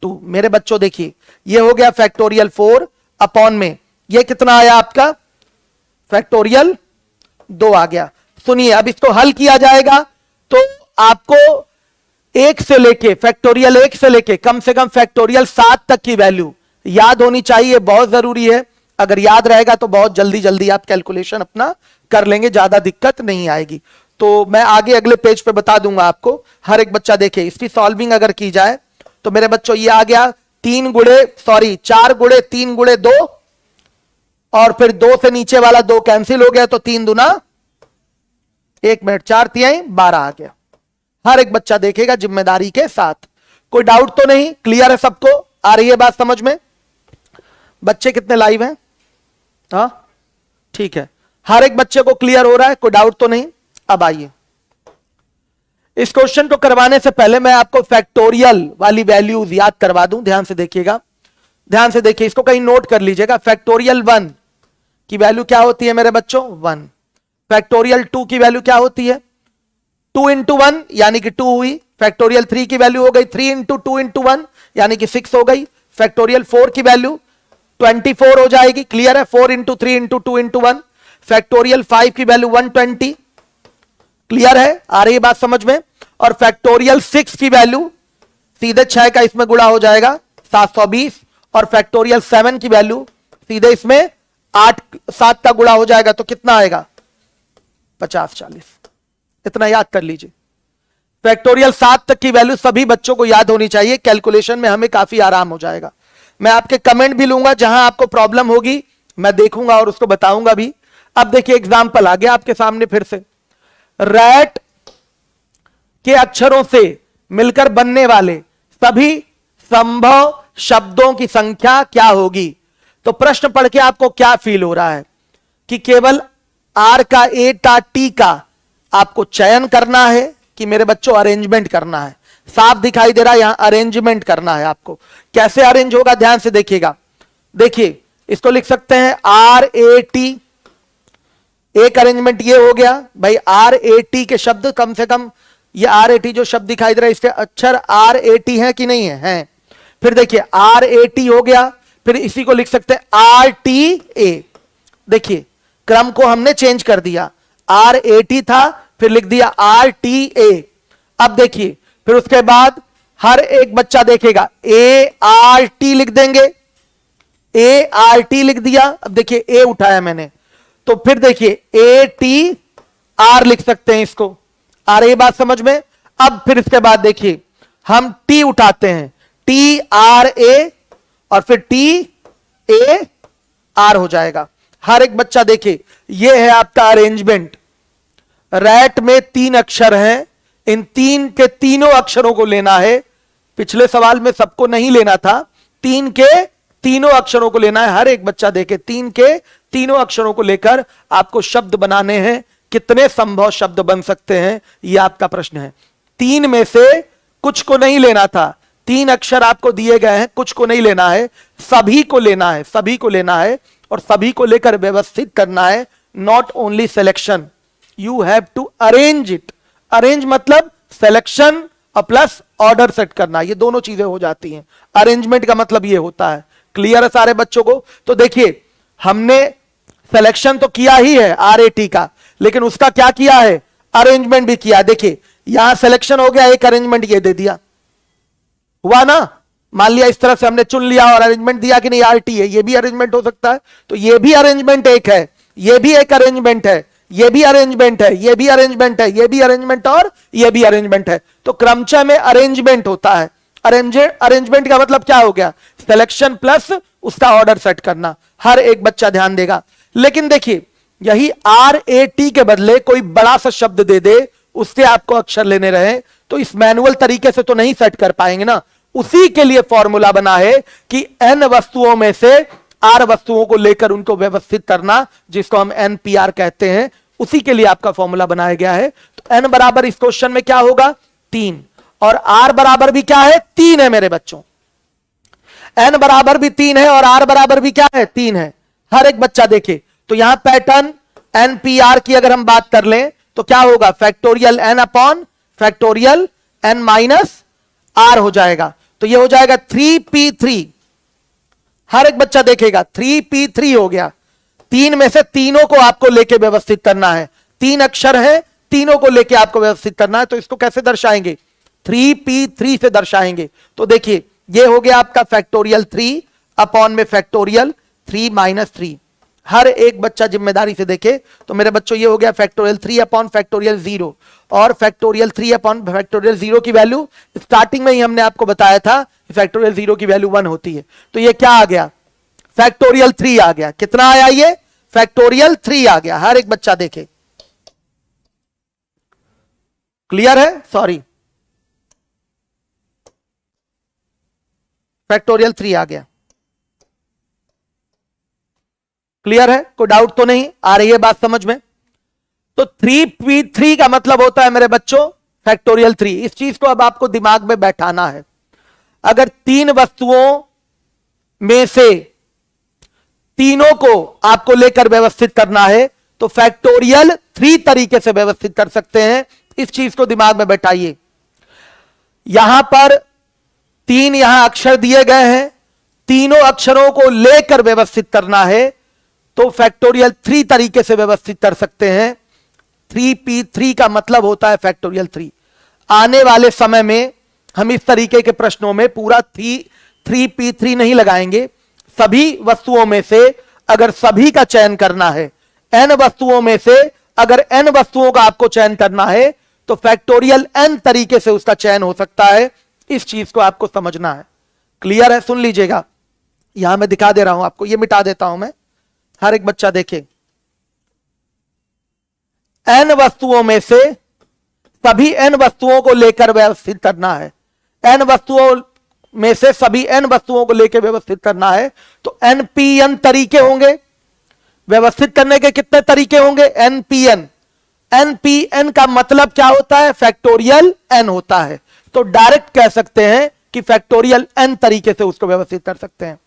2। मेरे बच्चों देखिए, ये हो गया फैक्टोरियल 4 अपॉन में ये कितना आया आपका? फैक्टोरियल 2 आ गया। सुनिए, अब इसको हल किया जाएगा तो आपको 1 से लेके फैक्टोरियल 1 से लेके कम से कम फैक्टोरियल 7 तक की वैल्यू याद होनी चाहिए, बहुत जरूरी है। अगर याद रहेगा तो बहुत जल्दी जल्दी आप कैलकुलेशन अपना कर लेंगे, ज्यादा दिक्कत नहीं आएगी। तो मैं आगे अगले पेज पे बता दूंगा आपको। हर एक बच्चा देखे, इसकी सॉल्विंग अगर की जाए तो मेरे बच्चों ये आ गया 4 गुणे 3 गुणे 2, और फिर 2 से नीचे वाला 2 कैंसिल हो गया, तो 3 दूना 1 मिनट 4 तिहाई 12 आ गया। हर एक बच्चा देखेगा जिम्मेदारी के साथ। कोई डाउट तो नहीं? क्लियर है सबको? आ रही है बात समझ में? बच्चे कितने लाइव हैं? हाँ ठीक है, हर एक बच्चे को क्लियर हो रहा है, कोई डाउट तो नहीं? अब आइए, इस क्वेश्चन को करवाने से पहले मैं आपको फैक्टोरियल वाली वैल्यूज याद करवा दूं। ध्यान से देखिएगा, ध्यान से देखिए, इसको कहीं नोट कर लीजिएगा। फैक्टोरियल 1 की वैल्यू क्या होती है मेरे बच्चों? 1। फैक्टोरियल 2 की वैल्यू क्या होती है? 2 इंटू 1 यानी कि 2 हुई। फैक्टोरियल 3 की वैल्यू हो गई 3 इंटू 2 इंटू 1 यानी कि 6 हो गई। फैक्टोरियल 4 की वैल्यू 24 हो जाएगी। क्लियर है? 4 इंटू 3 इंटू 2 इंटू 1। फैक्टोरियल 5 की वैल्यू 120। क्लियर है? आ रही है बात समझ में? और फैक्टोरियल 6 की वैल्यू सीधे 6 का इसमें गुणा हो जाएगा 720, और फैक्टोरियल 7 की वैल्यू सीधे इसमें 7 का गुणा हो जाएगा, तो कितना आएगा? 50-40। इतना याद कर लीजिए। फैक्टोरियल 7 तक की वैल्यू सभी बच्चों को याद होनी चाहिए, कैलकुलेशन में हमें काफी आराम हो जाएगा। मैं आपके कमेंट भी लूंगा, जहां आपको प्रॉब्लम होगी मैं देखूंगा और उसको बताऊंगा भी। अब देखिए एग्जाम्पल आ गया आपके सामने फिर से। रैट के अक्षरों से मिलकर बनने वाले सभी संभव शब्दों की संख्या क्या होगी? तो प्रश्न पढ़ के आपको क्या फील हो रहा है कि केवल आर का, ए का, टी का आपको चयन करना है कि मेरे बच्चों अरेंजमेंट करना है? साफ दिखाई दे रहा है, यहां अरेंजमेंट करना है आपको। कैसे अरेंज होगा? ध्यान से देखिएगा। देखिए, इसको लिख सकते हैं RAT। एक अरेंजमेंट ये हो गया भाई, RAT के शब्द कम से कम, ये RAT जो शब्द दिखाई दे रहा है इसके अक्षर RAT है कि नहीं है? हैं। फिर देखिए RAT हो गया, फिर इसी को लिख सकते हैं RTA। देखिए क्रम को हमने चेंज कर दिया, RAT था फिर लिख दिया RTA। अब देखिए फिर उसके बाद हर एक बच्चा देखेगा ART लिख देंगे, ART लिख दिया। अब देखिए A उठाया मैंने, तो फिर देखिए ATR लिख सकते हैं इसको। आ रही बात समझ में? अब फिर इसके बाद देखिए हम T उठाते हैं, TRA, और फिर TAR हो जाएगा। हर एक बच्चा देखिए, यह है आपका अरेंजमेंट। रैट में 3 अक्षर हैं, इन 3 के तीनों अक्षरों को लेना है। पिछले सवाल में सबको नहीं लेना था, 3 के तीनों अक्षरों को लेना है। हर एक बच्चा देखे, 3 के तीनों अक्षरों को लेकर आपको शब्द बनाने हैं। कितने संभव शब्द बन सकते हैं, यह आपका प्रश्न है। तीन में से कुछ को नहीं लेना था, तीन अक्षर आपको दिए गए हैं, कुछ को नहीं लेना है, सभी को लेना है, सभी को लेना है और सभी को लेकर व्यवस्थित करना है। Not only selection, you have to arrange it. Arrange मतलब सिलेक्शन प्लस ऑर्डर सेट करना, ये दोनों चीजें हो जाती हैं। अरेंजमेंट का मतलब ये होता है। क्लियर है सारे बच्चों को? तो देखिए हमने सिलेक्शन तो किया ही है RAT का, लेकिन उसका क्या किया है, अरेंजमेंट भी किया। देखिए यहां सिलेक्शन हो गया, एक अरेंजमेंट ये दे दिया, हुआ ना। मान लिया इस तरह से हमने चुन लिया और अरेंजमेंट दिया कि नहीं RT है, ये भी अरेंजमेंट हो सकता है। तो ये भी अरेंजमेंट एक है, ये भी एक अरेंजमेंट है, ये भी अरेंजमेंट है, ये भी अरेंजमेंट है, ये भी अरेंजमेंट और ये भी अरेंजमेंट है। तो क्रमशः में अरेंजमेंट होता है। अरेंजमेंट का मतलब क्या हो गया, सिलेक्शन प्लस उसका ऑर्डर सेट करना। हर एक बच्चा ध्यान देगा। लेकिन देखिए यही RAT के बदले कोई बड़ा सा शब्द दे दे, उससे आपको अक्षर लेने रहे, तो इस मैनुअल तरीके से तो नहीं सेट कर पाएंगे ना। उसी के लिए फॉर्मूला बना है कि n वस्तुओं में से R वस्तुओं को लेकर उनको व्यवस्थित करना, जिसको हम NPR कहते हैं। उसी के लिए आपका फॉर्मूला बनाया गया है। तो n बराबर इस क्वेश्चन में क्या होगा, 3, और R बराबर भी क्या है, 3 है मेरे बच्चों। n बराबर भी 3 है और R बराबर भी क्या है, 3 है। हर एक बच्चा देखे तो यहां पैटर्न NPR की अगर हम बात कर लें तो क्या होगा, factorial n upon factorial n minus R हो जाएगा। तो ये हो जाएगा 3p3। हर एक बच्चा देखेगा 3p3 हो गया। तीन में से तीनों को आपको लेके व्यवस्थित करना है, तीन अक्षर है, तीनों को लेके आपको व्यवस्थित करना है। तो इसको कैसे दर्शाएंगे, 3p3 से दर्शाएंगे। तो देखिए ये हो गया आपका फैक्टोरियल 3 अपॉन में फैक्टोरियल 3 माइनस 3। हर एक बच्चा जिम्मेदारी से देखे तो मेरे बच्चों ये हो गया फैक्टोरियल 3 अपॉन फैक्टोरियल 0, और फैक्टोरियल 3 अपॉन फैक्टोरियल 0 की वैल्यू स्टार्टिंग में ही हमने आपको बताया था फैक्टोरियल 0 की वैल्यू 1 होती है। तो ये क्या आ गया, फैक्टोरियल 3 आ गया। कितना आया, ये फैक्टोरियल 3 आ गया। हर एक बच्चा देखे, क्लियर है, सॉरी फैक्टोरियल 3 आ गया। क्लियर है, कोई डाउट तो नहीं आ रही है बात समझ में? तो 3p3 का मतलब होता है मेरे बच्चों फैक्टोरियल 3। इस चीज को अब आपको दिमाग में बैठाना है। अगर तीन वस्तुओं में से तीनों को आपको लेकर व्यवस्थित करना है तो फैक्टोरियल 3 तरीके से व्यवस्थित कर सकते हैं। इस चीज को दिमाग में बैठाइए। यहां पर 3 यहां अक्षर दिए गए हैं, तीनों अक्षरों को लेकर व्यवस्थित करना है तो फैक्टोरियल 3 तरीके से व्यवस्थित कर सकते हैं। 3p3 का मतलब होता है फैक्टोरियल 3। आने वाले समय में हम इस तरीके के प्रश्नों में पूरा 3p3 नहीं लगाएंगे। सभी वस्तुओं में से अगर सभी का चयन करना है, n वस्तुओं में से अगर n वस्तुओं का आपको चयन करना है तो फैक्टोरियल n तरीके से उसका चयन हो सकता है। इस चीज को आपको समझना है। क्लियर है, सुन लीजिएगा। यहां मैं दिखा दे रहा हूं आपको, ये मिटा देता हूं मैं, हर एक बच्चा देखे। n वस्तुओं में से सभी n वस्तुओं को लेकर व्यवस्थित करना है। n वस्तुओं में से सभी n वस्तुओं को लेकर व्यवस्थित करना है तो npn तरीके होंगे। व्यवस्थित करने के कितने तरीके होंगे, npn। npn का मतलब क्या होता है, फैक्टोरियल n होता है। तो डायरेक्ट कह सकते हैं कि फैक्टोरियल n तरीके से उसको व्यवस्थित कर सकते हैं।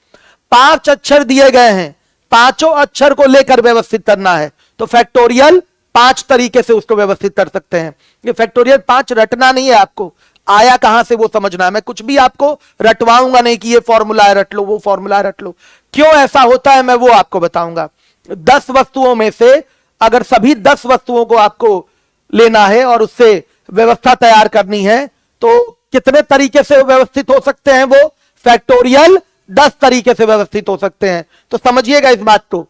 5 अक्षर दिए गए हैं, पांचों अक्षर को लेकर व्यवस्थित करना है तो फैक्टोरियल 5 तरीके से उसको व्यवस्थित कर सकते हैं। ये फैक्टोरियल 5 रटना नहीं है, आपको आया कहां से वो समझना है। मैं कुछ भी आपको रटवाऊंगा नहीं कि ये फॉर्मूला है रट लो, वो फॉर्मूला है रट लो। क्यों ऐसा होता है मैं वो आपको बताऊंगा। 10 वस्तुओं में से अगर सभी 10 वस्तुओं को आपको लेना है और उससे व्यवस्था तैयार करनी है तो कितने तरीके से व्यवस्थित हो सकते हैं, वो फैक्टोरियल 10 तरीके से व्यवस्थित हो सकते हैं। तो समझिएगा इस बात को।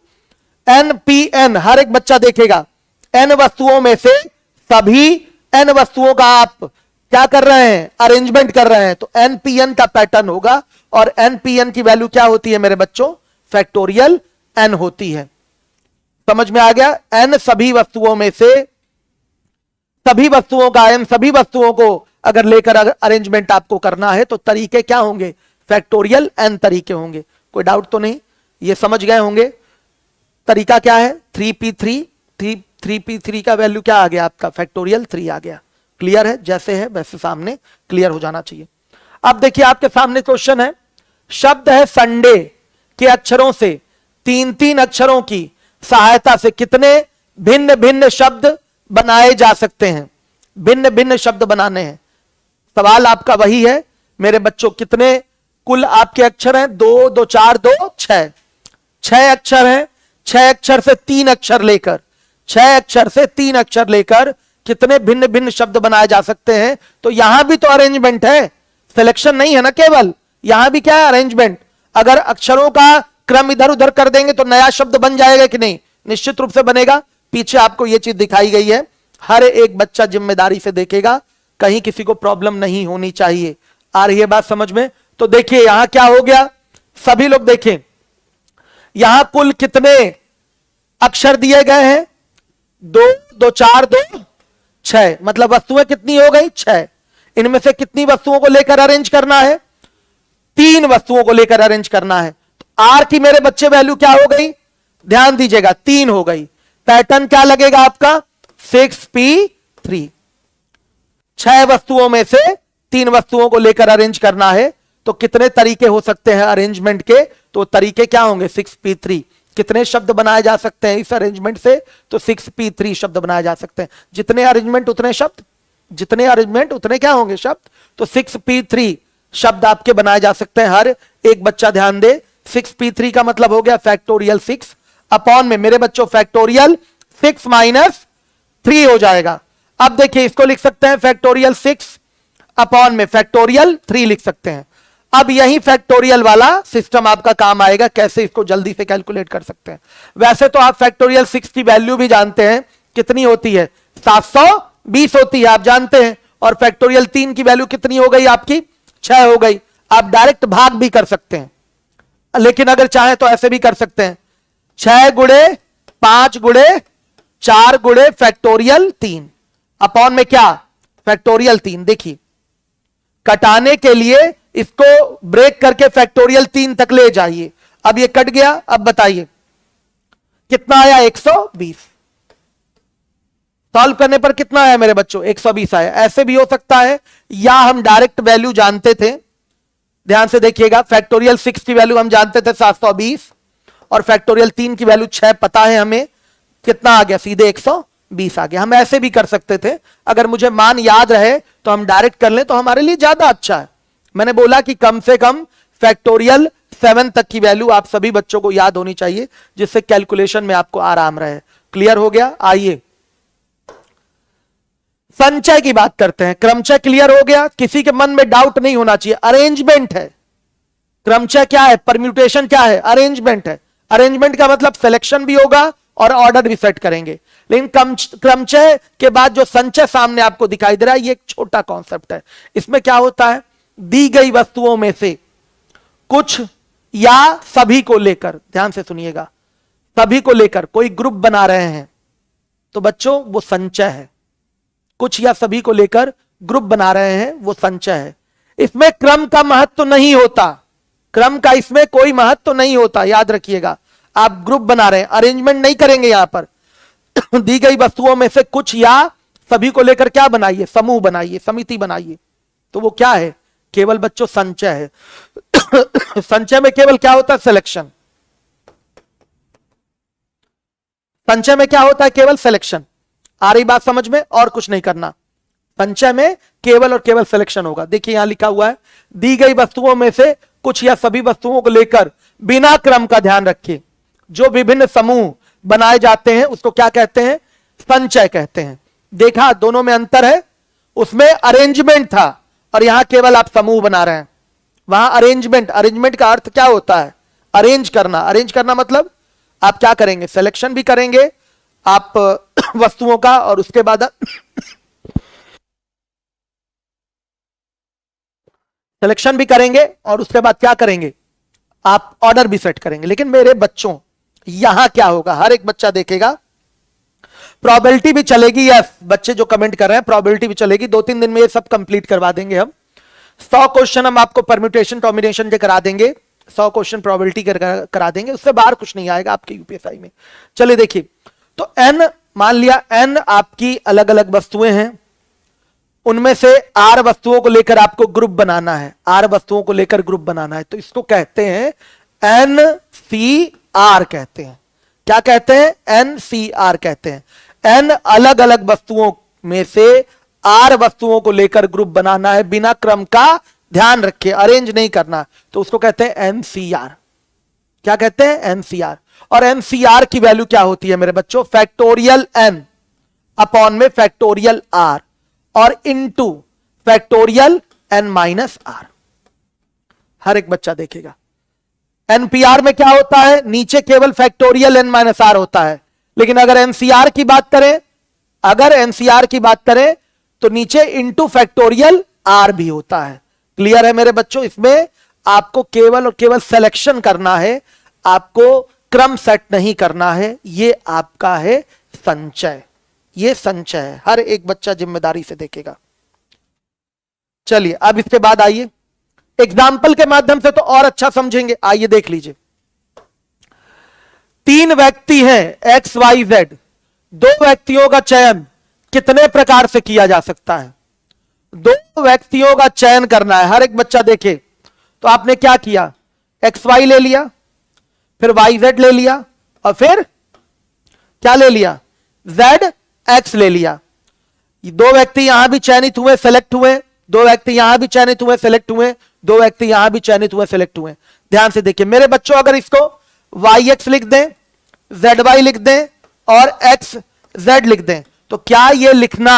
npn हर एक बच्चा देखेगा, n वस्तुओं में से सभी n वस्तुओं का आप क्या कर रहे हैं, अरेंजमेंट कर रहे हैं। तो npn का पैटर्न होगा और npn की वैल्यू क्या होती है मेरे बच्चों, फैक्टोरियल n होती है। समझ में आ गया। n सभी वस्तुओं में से, सभी वस्तुओं का n सभी वस्तुओं को अगर लेकर अरेंजमेंट आपको करना है तो तरीके क्या होंगे, फैक्टोरियल n तरीके होंगे। कोई डाउट तो नहीं, ये समझ गए होंगे। तरीका क्या है, 3p3 का वैल्यू क्या आ गया आपका, फैक्टोरियल 3 आ गया। क्लियर है? जैसे है वैसे सामने क्लियर हो जाना चाहिए। अब देखिए आपके सामने क्वेश्चन है, शब्द है संडे के अक्षरों से 3-3 अक्षरों की सहायता से कितने भिन्न भिन्न शब्द बनाए जा सकते हैं? भिन्न भिन्न शब्द बनाने हैं। सवाल आपका वही है मेरे बच्चों, कितने कुल आपके अक्षर हैं? 2 2 4 2 6 6 अक्षर हैं। 6 अक्षर से 3 अक्षर लेकर 6 अक्षर से 3 अक्षर लेकर कितने भिन्न भिन्न शब्द बनाए जा सकते हैं? तो यहां भी तो अरेंजमेंट है, सिलेक्शन नहीं है ना केवल, यहां भी क्या है? अरेंजमेंट। अगर अक्षरों का क्रम इधर उधर कर देंगे तो नया शब्द बन जाएगा कि नहीं? निश्चित रूप से बनेगा। पीछे आपको यह चीज दिखाई गई है, हर एक बच्चा जिम्मेदारी से देखेगा, कहीं किसी को प्रॉब्लम नहीं होनी चाहिए। आ रही है बात समझ में? तो देखिए यहां क्या हो गया, सभी लोग देखें, यहां कुल कितने अक्षर दिए गए हैं? 2 2 4 2 6, मतलब वस्तुएं कितनी हो गई? 6। इनमें से कितनी वस्तुओं को लेकर अरेंज करना है? 3 वस्तुओं को लेकर अरेंज करना है। तो आर की मेरे बच्चे वैल्यू क्या हो गई? ध्यान दीजिएगा, 3 हो गई। पैटर्न क्या लगेगा आपका? 6p3। 6 वस्तुओं में से 3 वस्तुओं को लेकर अरेंज करना है। तो कितने तरीके हो सकते हैं अरेंजमेंट के? तो तरीके क्या होंगे? 6p3। कितने शब्द बनाए जा सकते हैं इस अरेंजमेंट से? तो 6p3 शब्द बनाए जा सकते हैं। जितने अरेंजमेंट उतने शब्द, जितने अरेंजमेंट उतने क्या होंगे शब्द। तो 6p3 शब्द आपके बनाए जा सकते हैं। हर एक बच्चा ध्यान दे, 6p3 का मतलब हो गया फैक्टोरियल 6 अपॉन में मेरे बच्चों फैक्टोरियल 6 माइनस 3 हो जाएगा। अब देखिए इसको लिख सकते हैं फैक्टोरियल 6 अपॉन में फैक्टोरियल 3 लिख सकते हैं। अब यही फैक्टोरियल वाला सिस्टम आपका काम आएगा, कैसे इसको जल्दी से कैलकुलेट कर सकते हैं। वैसे तो आप फैक्टोरियल 6 की वैल्यू भी जानते हैं, कितनी होती है? 720 होती है, आप जानते हैं। और फैक्टोरियल 3 की वैल्यू कितनी हो गई आपकी? 6 हो गई। आप डायरेक्ट भाग भी कर सकते हैं, लेकिन अगर चाहे तो ऐसे भी कर सकते हैं, 6 गुणे 5 गुणे 4 गुणे फैक्टोरियल 3 अपॉन में क्या? फैक्टोरियल 3। देखिए कटाने के लिए इसको ब्रेक करके फैक्टोरियल 3 तक ले जाइए। अब ये कट गया, अब बताइए कितना आया? 120। सॉल्व करने पर कितना आया मेरे बच्चों? 120 आया। ऐसे भी हो सकता है, या हम डायरेक्ट वैल्यू जानते थे, ध्यान से देखिएगा, फैक्टोरियल 6 की वैल्यू हम जानते थे 720 और फैक्टोरियल 3 की वैल्यू 6 पता है हमें, कितना आ गया? सीधे 120 आ गया। हम ऐसे भी कर सकते थे, अगर मुझे मान याद रहे तो हम डायरेक्ट कर लें तो हमारे लिए ज्यादा अच्छा है। मैंने बोला कि कम से कम फैक्टोरियल 7 तक की वैल्यू आप सभी बच्चों को याद होनी चाहिए, जिससे कैलकुलेशन में आपको आराम रहे। क्लियर हो गया? आइए संचय की बात करते हैं। क्रमचय क्लियर हो गया, किसी के मन में डाउट नहीं होना चाहिए। अरेंजमेंट है, क्रमचय क्या है? परम्यूटेशन क्या है? अरेंजमेंट है। अरेंजमेंट का मतलब सिलेक्शन भी होगा और ऑर्डर भी सेट करेंगे। लेकिन क्रमचय के बाद जो संचय सामने आपको दिखाई दे रहा है, ये एक छोटा कॉन्सेप्ट है। इसमें क्या होता है? दी गई वस्तुओं में से कुछ या सभी को लेकर, ध्यान से सुनिएगा, सभी को लेकर कोई ग्रुप बना रहे हैं तो बच्चों वो संचय है। कुछ या सभी को लेकर ग्रुप बना रहे हैं वो संचय है। इसमें क्रम का महत्व नहीं होता, क्रम का इसमें कोई महत्व नहीं होता, याद रखिएगा। आप ग्रुप बना रहे हैं, अरेंजमेंट नहीं करेंगे यहां पर। दी गई वस्तुओं में से कुछ या सभी को लेकर क्या बनाइए? समूह बनाइए, समिति बनाइए। तो वो क्या है? केवल बच्चों संचय है। संचय में केवल क्या होता है? सिलेक्शन। संचय में क्या होता है? केवल सिलेक्शन। आ रही बात समझ में? और कुछ नहीं करना। संचय में केवल और केवल सिलेक्शन होगा। देखिए यहां लिखा हुआ है, दी गई वस्तुओं में से कुछ या सभी वस्तुओं को लेकर बिना क्रम का, ध्यान रखिए, जो विभिन्न समूह बनाए जाते हैं उसको क्या कहते हैं? संचय कहते हैं। देखा दोनों में अंतर है, उसमें अरेंजमेंट था और यहां केवल आप समूह बना रहे हैं। वहां अरेंजमेंट, अरेंजमेंट का अर्थ क्या होता है? अरेंज करना। अरेंज करना मतलब आप क्या करेंगे? सिलेक्शन भी करेंगे आप वस्तुओं का, और उसके बाद सिलेक्शन भी करेंगे और उसके बाद क्या करेंगे? आप ऑर्डर भी सेट करेंगे। लेकिन मेरे बच्चों यहां क्या होगा? हर एक बच्चा देखेगा, प्रोबेबिलिटी भी चलेगी। यस, बच्चे जो कमेंट कर रहे हैं प्रोबेबिलिटी भी चलेगी। 2-3 दिन में ये सब कंप्लीट करवा देंगे हम। 100 क्वेश्चन हम आपको परम्यूटेशन कॉम्बिनेशन के करा देंगे, 100 क्वेश्चन प्रोबेबिलिटी करा देंगे, उससे बाहर कुछ नहीं आएगा आपके यूपीएसआई में। चलिए देखिए, तो n मान लिया, n आपकी अलग अलग वस्तुएं हैं, उनमें से आर वस्तुओं को लेकर आपको ग्रुप बनाना है, आर वस्तुओं को लेकर ग्रुप बनाना है, तो इसको कहते हैं NCR कहते हैं। क्या कहते हैं? NCR कहते हैं। N अलग अलग वस्तुओं में से आर वस्तुओं को लेकर ग्रुप बनाना है, बिना क्रम का ध्यान रखे, अरेंज नहीं करना, तो उसको कहते हैं NCR। क्या कहते हैं? NCR। और NCR की वैल्यू क्या होती है मेरे बच्चों? फैक्टोरियल N अपॉन में फैक्टोरियल R और into factorial N minus R। हर एक बच्चा देखेगा NPR में क्या होता है, नीचे केवल फैक्टोरियल N माइनस R होता है, लेकिन अगर NCR की बात करें, अगर NCR की बात करें तो नीचे इनटू फैक्टोरियल R भी होता है। क्लियर है मेरे बच्चों? इसमें आपको केवल और केवल सिलेक्शन करना है, आपको क्रम सेट नहीं करना है। ये आपका है संचय, ये संचय है, हर एक बच्चा जिम्मेदारी से देखेगा। चलिए अब इसके बाद आइए एग्जाम्पल के माध्यम से तो और अच्छा समझेंगे। आइए देख लीजिए, 3 व्यक्ति हैं XYZ, 2 व्यक्तियों का चयन कितने प्रकार से किया जा सकता है? 2 व्यक्तियों का चयन करना है, हर एक बच्चा देखे। तो आपने क्या किया, XY ले लिया, फिर YZ ले लिया, और फिर क्या ले लिया, ZX ले लिया। 2 व्यक्ति यहां भी चयनित हुए, सेलेक्ट हुए, 2 व्यक्ति यहां भी चयनित हुए, सेलेक्ट हुए, 2 व्यक्ति यहां भी चयनित हुए, सेलेक्ट हुए। ध्यान से देखिए मेरे बच्चों, अगर इसको YX लिख दें, ZY लिख दें और XZ लिख दें, तो क्या यह लिखना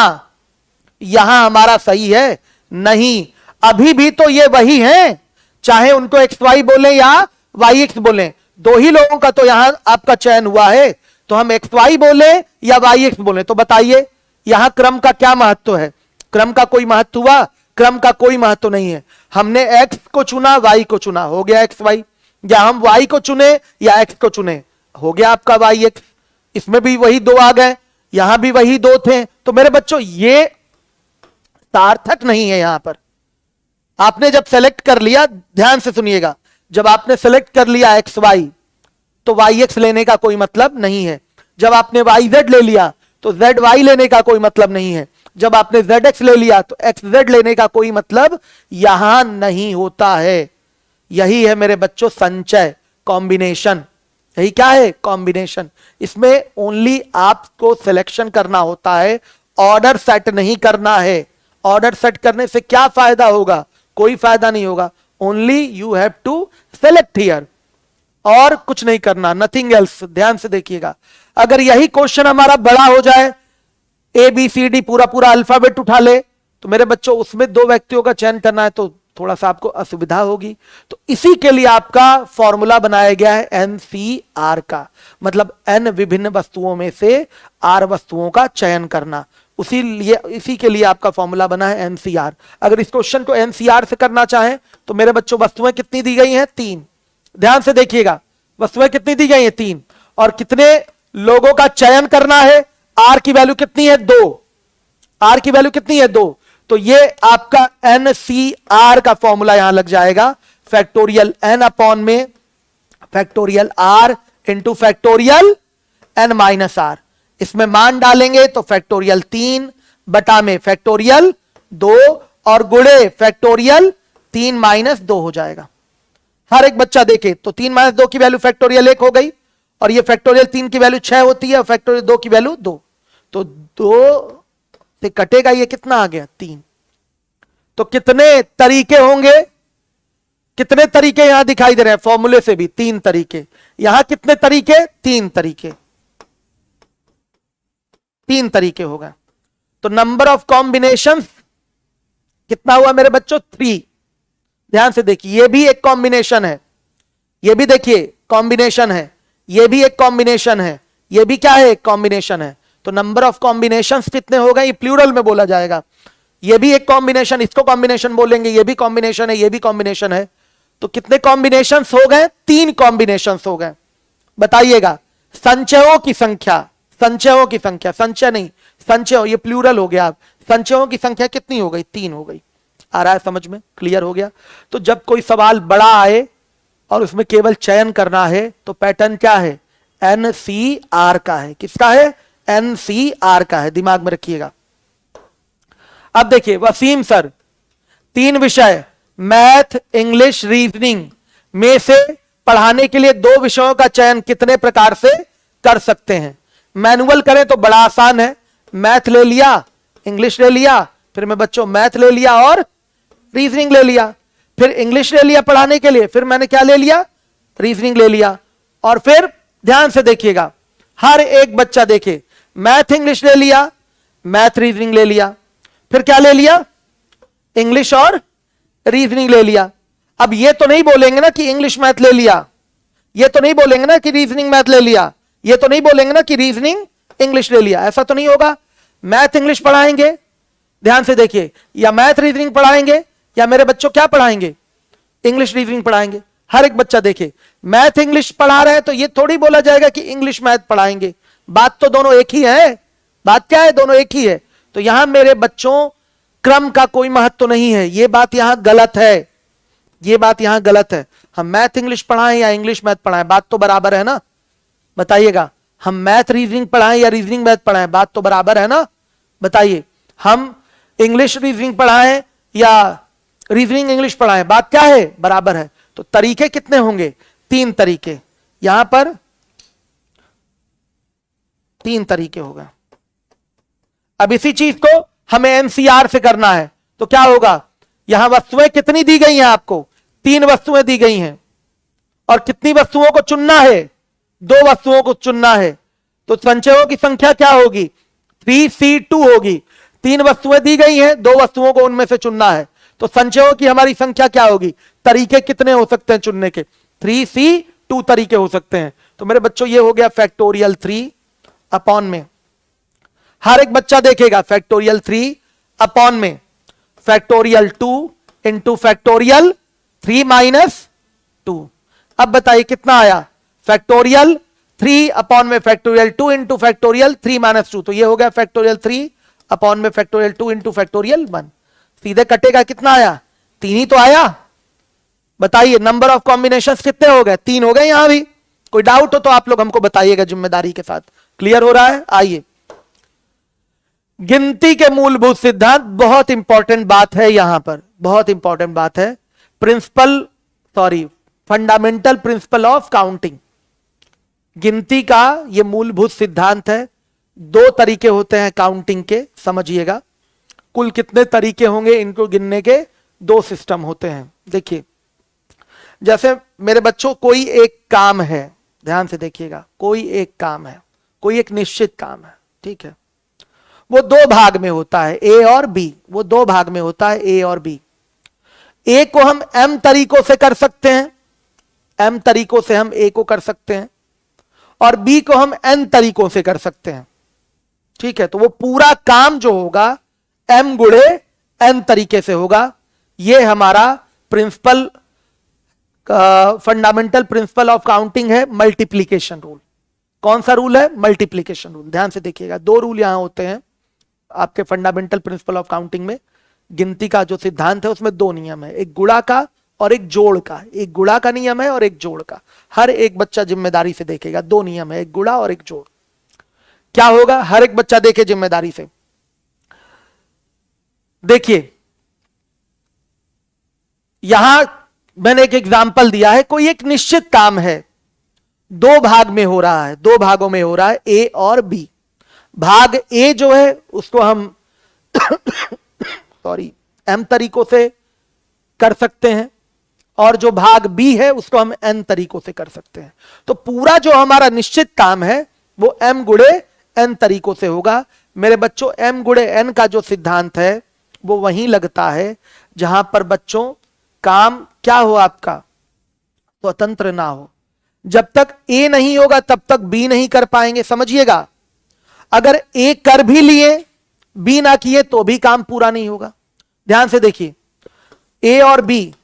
यहां हमारा सही है? नहीं, अभी भी तो ये वही हैं, चाहे उनको XY बोले या YX बोले, 2 ही लोगों का तो यहां आपका चयन हुआ है। तो हम XY बोले या YX बोले, तो बताइए यहां क्रम का क्या महत्व है? क्रम का कोई महत्व हुआ? क्रम का कोई महत्व नहीं है। हमने X को चुना, Y को चुना, हो गया XY, या हम Y को चुने या X को चुने, हो गया आपका YX। इसमें भी वही 2 आ गए, यहां भी वही 2 थे। तो मेरे बच्चों ये सार्थक नहीं है। यहां पर आपने जब सेलेक्ट कर लिया, ध्यान से सुनिएगा, जब आपने सेलेक्ट कर लिया XY तो YX लेने का कोई मतलब नहीं है। जब आपने YZ ले लिया तो ZY लेने का कोई मतलब नहीं है। जब आपने ZX ले लिया तो XZ लेने का कोई मतलब यहां नहीं होता है। यही है मेरे बच्चों संचय, कॉम्बिनेशन। यही क्या है? कॉम्बिनेशन। इसमें ओनली आपको सिलेक्शन करना होता है, ऑर्डर सेट नहीं करना है। ऑर्डर सेट करने से क्या फायदा होगा? कोई फायदा नहीं होगा। Only you have to select here, और कुछ नहीं करना, नथिंग एल्स। ध्यान से देखिएगा, अगर यही क्वेश्चन हमारा बड़ा हो जाए, ABCD पूरा पूरा अल्फाबेट उठा ले, तो मेरे बच्चों उसमें 2 व्यक्तियों का चयन करना है तो थोड़ा सा आपको असुविधा होगी। तो इसी के लिए आपका फॉर्मूला बनाया गया है NCR का, मतलब N विभिन्न वस्तुओं में से R वस्तुओं का चयन करना। इसी के लिए आपका फॉर्मूला बना है NCR। अगर इस क्वेश्चन को NCR से करना चाहें तो मेरे बच्चों वस्तुएं कितनी दी गई हैं? 3। ध्यान से देखिएगा, वस्तुएं कितनी दी गई हैं? 3। और कितने लोगों का चयन करना है? R की वैल्यू कितनी है? 2। R की वैल्यू कितनी है? 2। तो ये आपका NCR का फॉर्मूला यहां लग जाएगा, फैक्टोरियल N अपॉन में factorial R into factorial N minus R। इसमें मान डालेंगे तो फैक्टोरियल 3 बटा में फैक्टोरियल 2 और गुणे फैक्टोरियल 3 माइनस 2 हो जाएगा। हर एक बच्चा देखे तो 3 माइनस 2 की वैल्यू फैक्टोरियल 1 हो गई, और ये फैक्टोरियल 3 की वैल्यू 6 होती है, और फैक्टोरियल 2 की वैल्यू 2। तो 2 से कटेगा, ये कितना आ गया? 3। तो कितने तरीके होंगे? कितने तरीके यहां दिखाई दे रहे हैं? फॉर्मूले से भी 3 तरीके। यहां कितने तरीके? 3 तरीके। 3 तरीके हो गए। तो नंबर ऑफ कॉम्बिनेशन कितना हुआ मेरे बच्चों? 3। ध्यान से देखिए, ये भी एक कॉम्बिनेशन है, ये भी देखिए कॉम्बिनेशन है, ये भी एक कॉम्बिनेशन है, ये भी क्या है? एक कॉम्बिनेशन है। तो नंबर ऑफ कॉम्बिनेशंस कितने हो गए? ये प्लूरल में बोला जाएगा। ये भी एक कॉम्बिनेशन, इसको कॉम्बिनेशन बोलेंगे, ये भी कॉम्बिनेशन है, ये भी कॉम्बिनेशन है। तो कितने कॉम्बिनेशंस हो गए? 3 कॉम्बिनेशंस हो गए। बताइएगा संचयों की संख्या, संचयों की संख्या, संचय नहीं संचय, ये प्लूरल हो गया। संचयों की संख्या कितनी हो गई? 3 हो गई। आ रहा है समझ में? क्लियर हो गया? तो जब कोई सवाल बड़ा आए और उसमें केवल चयन करना है तो पैटर्न क्या है? NCR का है। किसका है? NCR का है, दिमाग में रखिएगा। अब देखिए वसीम सर, 3 विषय मैथ, इंग्लिश, रीजनिंग में से पढ़ाने के लिए 2 विषयों का चयन कितने प्रकार से कर सकते हैं? मैनुअल करें तो बड़ा आसान है, मैथ ले लिया, इंग्लिश ले लिया, फिर मैं बच्चों मैथ ले लिया और रीजनिंग ले लिया, फिर इंग्लिश ले लिया पढ़ाने के लिए, फिर मैंने क्या ले लिया, रीजनिंग ले लिया, और फिर ध्यान से देखिएगा हर एक बच्चा देखे, मैथ इंग्लिश ले लिया, मैथ रीजनिंग ले लिया, फिर क्या ले लिया, इंग्लिश और रीजनिंग ले लिया। अब ये तो नहीं बोलेंगे ना कि इंग्लिश मैथ ले लिया, ये तो नहीं बोलेंगे ना कि रीजनिंग मैथ ले लिया, ये तो नहीं बोलेंगे ना कि रीजनिंग इंग्लिश ले लिया, ऐसा तो नहीं होगा। मैथ इंग्लिश पढ़ाएंगे, ध्यान से देखिए, या मैथ रीजनिंग पढ़ाएंगे या मेरे बच्चों क्या पढ़ाएंगे, इंग्लिश रीजनिंग पढ़ाएंगे। हर एक बच्चा देखे मैथ इंग्लिश पढ़ा रहे हैं तो ये थोड़ी बोला जाएगा कि इंग्लिश मैथ पढ़ाएंगे, बात तो दोनों एक ही है, बात क्या है, दोनों एक ही है। तो यहां मेरे बच्चों क्रम का कोई महत्व तो नहीं है, ये बात यहां गलत है, ये बात यहां गलत है। हम मैथ इंग्लिश पढ़ाएं या इंग्लिश मैथ पढ़ाएं, बात तो बराबर है ना, बताइएगा। हम मैथ रीजनिंग पढ़ाएं या रीजनिंग मैथ पढ़ाएं, बात तो बराबर है ना, बताइए। हम इंग्लिश रीजनिंग पढ़ाएं या रीजनिंग इंग्लिश पढ़ाएं, बात क्या है, बराबर है। तो तरीके कितने होंगे, 3 तरीके, यहां पर 3 तरीके हो गए। अब इसी चीज को हमें एनसीआर से करना है, तो क्या होगा, यहां वस्तुएं कितनी दी गई हैं आपको, 3 वस्तुएं दी गई हैं, और कितनी वस्तुओं को चुनना है, 2 वस्तुओं को चुनना है। तो संचयों की संख्या क्या होगी, 3C2 होगी। 3 वस्तुएं दी गई हैं, 2 वस्तुओं को उनमें से चुनना है, तो संचयों की हमारी संख्या क्या होगी, तरीके कितने हो सकते हैं चुनने के, 3C2 तरीके हो सकते हैं। तो मेरे बच्चों ये हो गया फैक्टोरियल 3 अपॉन में, हर एक बच्चा देखेगा फैक्टोरियल 3 अपॉन में फैक्टोरियल 2 इंटू फैक्टोरियल 3 माइनस 2। अब बताइए कितना आया, फैक्टोरियल 3 अपॉन में फैक्टोरियल 2 इंटू फैक्टोरियल 3 माइनस 2, तो ये हो गया फैक्टोरियल 3 अपॉन में फैक्टोरियल 2 इंटू फैक्टोरियल 1। सीधे कटेगा, कितना आया, 3 ही तो आया। बताइए नंबर ऑफ कॉम्बिनेशंस कितने हो गए, 3 हो गए। यहां भी कोई डाउट हो तो आप लोग हमको बताइएगा जिम्मेदारी के साथ। क्लियर हो रहा है? आइए, गिनती के मूलभूत सिद्धांत, बहुत इंपॉर्टेंट बात है यहां पर, बहुत इंपॉर्टेंट बात है। फंडामेंटल प्रिंसिपल ऑफ काउंटिंग, गिनती का यह मूलभूत सिद्धांत है। 2 तरीके होते हैं काउंटिंग के, समझिएगा। कुल कितने तरीके होंगे इनको गिनने के, 2 सिस्टम होते हैं। देखिए जैसे मेरे बच्चों कोई एक काम है, ध्यान से देखिएगा, कोई एक काम है, कोई एक निश्चित काम है, ठीक है, वो 2 भाग में होता है, ए और बी, वो 2 भाग में होता है, ए और बी। ए को हम m तरीकों से कर सकते हैं, m तरीकों से हम ए को कर सकते हैं, और बी को हम n तरीकों से कर सकते हैं, ठीक है। तो वो पूरा काम जो होगा m गुणे n तरीके से होगा। ये हमारा principle, fundamental principle of counting है, मल्टीप्लीकेशन रूल। कौन सा रूल है, मल्टीप्लीकेशन रूल। ध्यान से देखिएगा, 2 रूल यहां होते हैं आपके फंडामेंटल प्रिंसिपल ऑफ काउंटिंग में। गिनती का जो सिद्धांत है उसमें 2 नियम है, एक गुणा का और एक जोड़ का। एक गुणा का नियम है और एक जोड़ का। हर एक बच्चा जिम्मेदारी से देखेगा, 2 नियम है, एक गुणा और एक जोड़। क्या होगा, हर एक बच्चा देखे जिम्मेदारी से। देखिए यहां मैंने एक एग्जाम्पल दिया है, कोई एक निश्चित काम है, 2 भाग में हो रहा है, 2 भागों में हो रहा है, ए और बी। भाग ए जो है उसको हम m तरीकों से कर सकते हैं, और जो भाग बी है उसको हम n तरीकों से कर सकते हैं। तो पूरा जो हमारा निश्चित काम है वो m गुणे n तरीकों से होगा। मेरे बच्चों m गुणे n का जो सिद्धांत है वो वहीं लगता है जहां पर बच्चों काम क्या हो, आपका स्वतंत्र ना हो। जब तक ए नहीं होगा तब तक बी नहीं कर पाएंगे, समझिएगा। अगर ए कर भी लिए, बी ना किए तो भी काम पूरा नहीं होगा। ध्यान से देखिए, ए और बी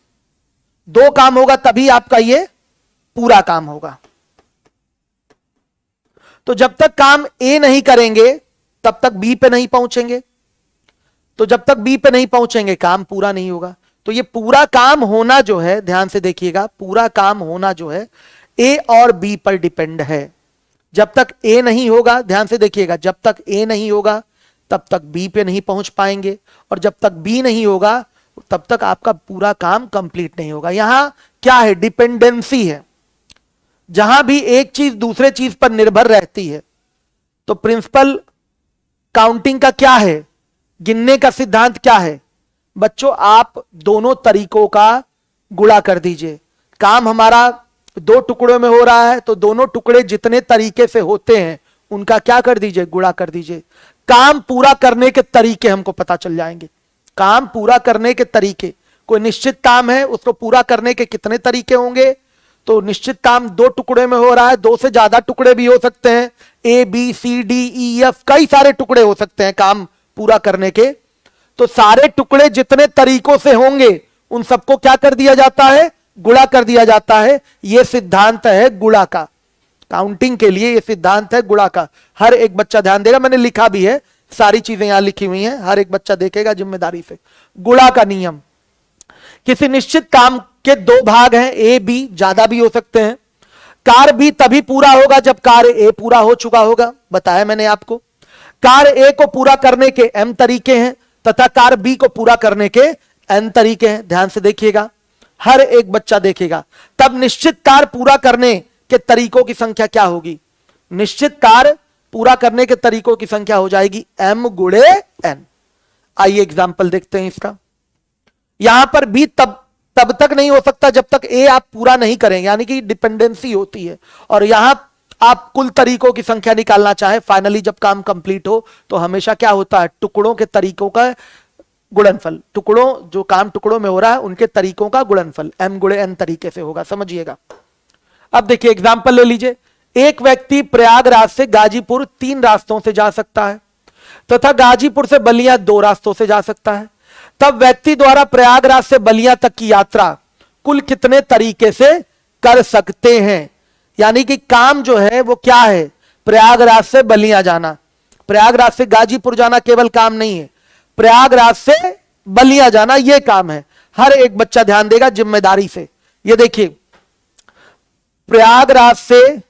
2 काम होगा तभी आपका ये पूरा काम होगा। तो जब तक काम ए नहीं करेंगे तब तक बी पे नहीं पहुंचेंगे, तो जब तक बी पे नहीं पहुंचेंगे काम पूरा नहीं होगा। तो ये पूरा काम होना जो है, ध्यान से देखिएगा, पूरा काम होना जो है ए और बी पर डिपेंड है। जब तक ए नहीं होगा, ध्यान से देखिएगा, जब तक ए नहीं होगा तब तक बी पे नहीं पहुंच पाएंगे, और जब तक बी नहीं होगा तब तक आपका पूरा काम कंप्लीट नहीं होगा। यहां क्या है, डिपेंडेंसी है। जहां भी एक चीज दूसरे चीज पर निर्भर रहती है, तो प्रिंसिपल काउंटिंग का क्या है, गिनने का सिद्धांत क्या है बच्चों, आप दोनों तरीकों का गुणा कर दीजिए। काम हमारा दो टुकड़ों में हो रहा है, तो दोनों टुकड़े जितने तरीके से होते हैं उनका क्या कर दीजिए, गुणा कर दीजिए। काम पूरा करने के तरीके हमको पता चल जाएंगे। काम पूरा करने के तरीके, कोई निश्चित काम है उसको पूरा करने के कितने तरीके होंगे, तो निश्चित काम दो टुकड़े में हो रहा है, दो से ज्यादा टुकड़े भी हो सकते हैं, A B C D E F, कई सारे टुकड़े हो सकते हैं काम पूरा करने के। तो सारे टुकड़े जितने तरीकों से होंगे उन सबको क्या कर दिया जाता है, गुणा कर दिया जाता है। यह सिद्धांत है गुणा का, काउंटिंग के लिए यह सिद्धांत है गुणा का। हर एक बच्चा ध्यान देगा, मैंने लिखा भी है, सारी चीजें यहां लिखी हुई हैं, हर एक बच्चा देखेगा जिम्मेदारी से। गुणा का नियम, किसी निश्चित काम के दो भाग हैं, ए बी, ज्यादा भी हो सकते हैं। कार्य बी तभी पूरा होगा जब कार्य ए पूरा हो चुका होगा, बताया मैंने आपको। कार्य ए को पूरा करने के एम तरीके हैं तथा कार्य बी को पूरा करने के एन तरीके हैं। ध्यान से देखिएगा, हर एक बच्चा देखेगा। तब निश्चित कार्य पूरा करने के तरीकों की संख्या क्या होगी, निश्चित कार्य पूरा करने के तरीकों की संख्या हो जाएगी m गुणे n। आइए एग्जाम्पल देखते हैं इसका। यहां पर बी तब तक नहीं हो सकता जब तक ए आप पूरा नहीं करेंगे, यानी कि डिपेंडेंसी होती है। और यहां आप कुल तरीकों की संख्या निकालना चाहे, फाइनली जब काम कंप्लीट हो तो हमेशा क्या होता है, टुकड़ों के तरीकों का गुणनफल, टुकड़ों जो काम टुकड़ों में हो रहा है उनके तरीकों का गुणनफल m गुणे n तरीके से होगा, समझिएगा। अब देखिए एग्जाम्पल ले लीजिए। एक व्यक्ति प्रयागराज से गाजीपुर 3 रास्तों से जा सकता है तथा गाजीपुर से बलिया 2 रास्तों से जा सकता है। तब व्यक्ति द्वारा प्रयागराज से बलिया तक की यात्रा कुल कितने तरीके से कर सकते हैं। यानी कि काम जो है वो क्या है, प्रयागराज से बलिया जाना, प्रयागराज से गाजीपुर जाना केवल काम नहीं है, प्रयागराज से बलिया जाना यह काम है। हर एक बच्चा ध्यान देगा जिम्मेदारी से। ये देखिए, प्रयागराज से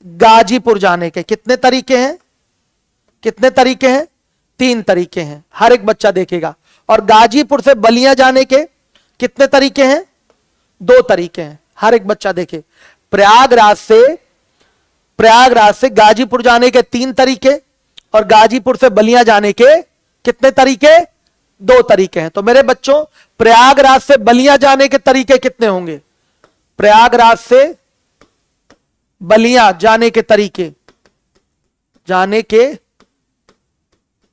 गाजीपुर जाने के कितने तरीके हैं, कितने तरीके हैं, 3 तरीके हैं, हर एक बच्चा देखेगा। और गाजीपुर से बलिया जाने के कितने तरीके हैं, 2 तरीके हैं, हर एक बच्चा देखे। प्रयागराज से गाजीपुर जाने के 3 तरीके और गाजीपुर से बलिया जाने के कितने तरीके, 2 तरीके हैं। तो मेरे बच्चों प्रयागराज से बलिया जाने के तरीके कितने होंगे, प्रयागराज से बलिया जाने के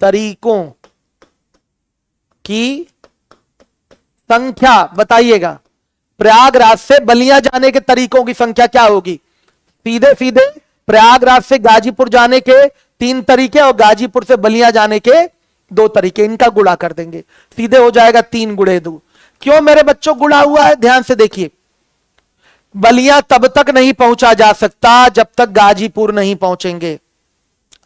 तरीकों की संख्या बताइएगा। प्रयागराज से बलिया जाने के तरीकों की संख्या क्या होगी, सीधे सीधे प्रयागराज से गाजीपुर जाने के 3 तरीके और गाजीपुर से बलिया जाने के 2 तरीके, इनका गुणा कर देंगे, सीधे हो जाएगा 3 गुणे 2। क्यों मेरे बच्चों गुणा हुआ है, ध्यान से देखिए। बलिया तब तक नहीं पहुंचा जा सकता जब तक गाजीपुर नहीं पहुंचेंगे,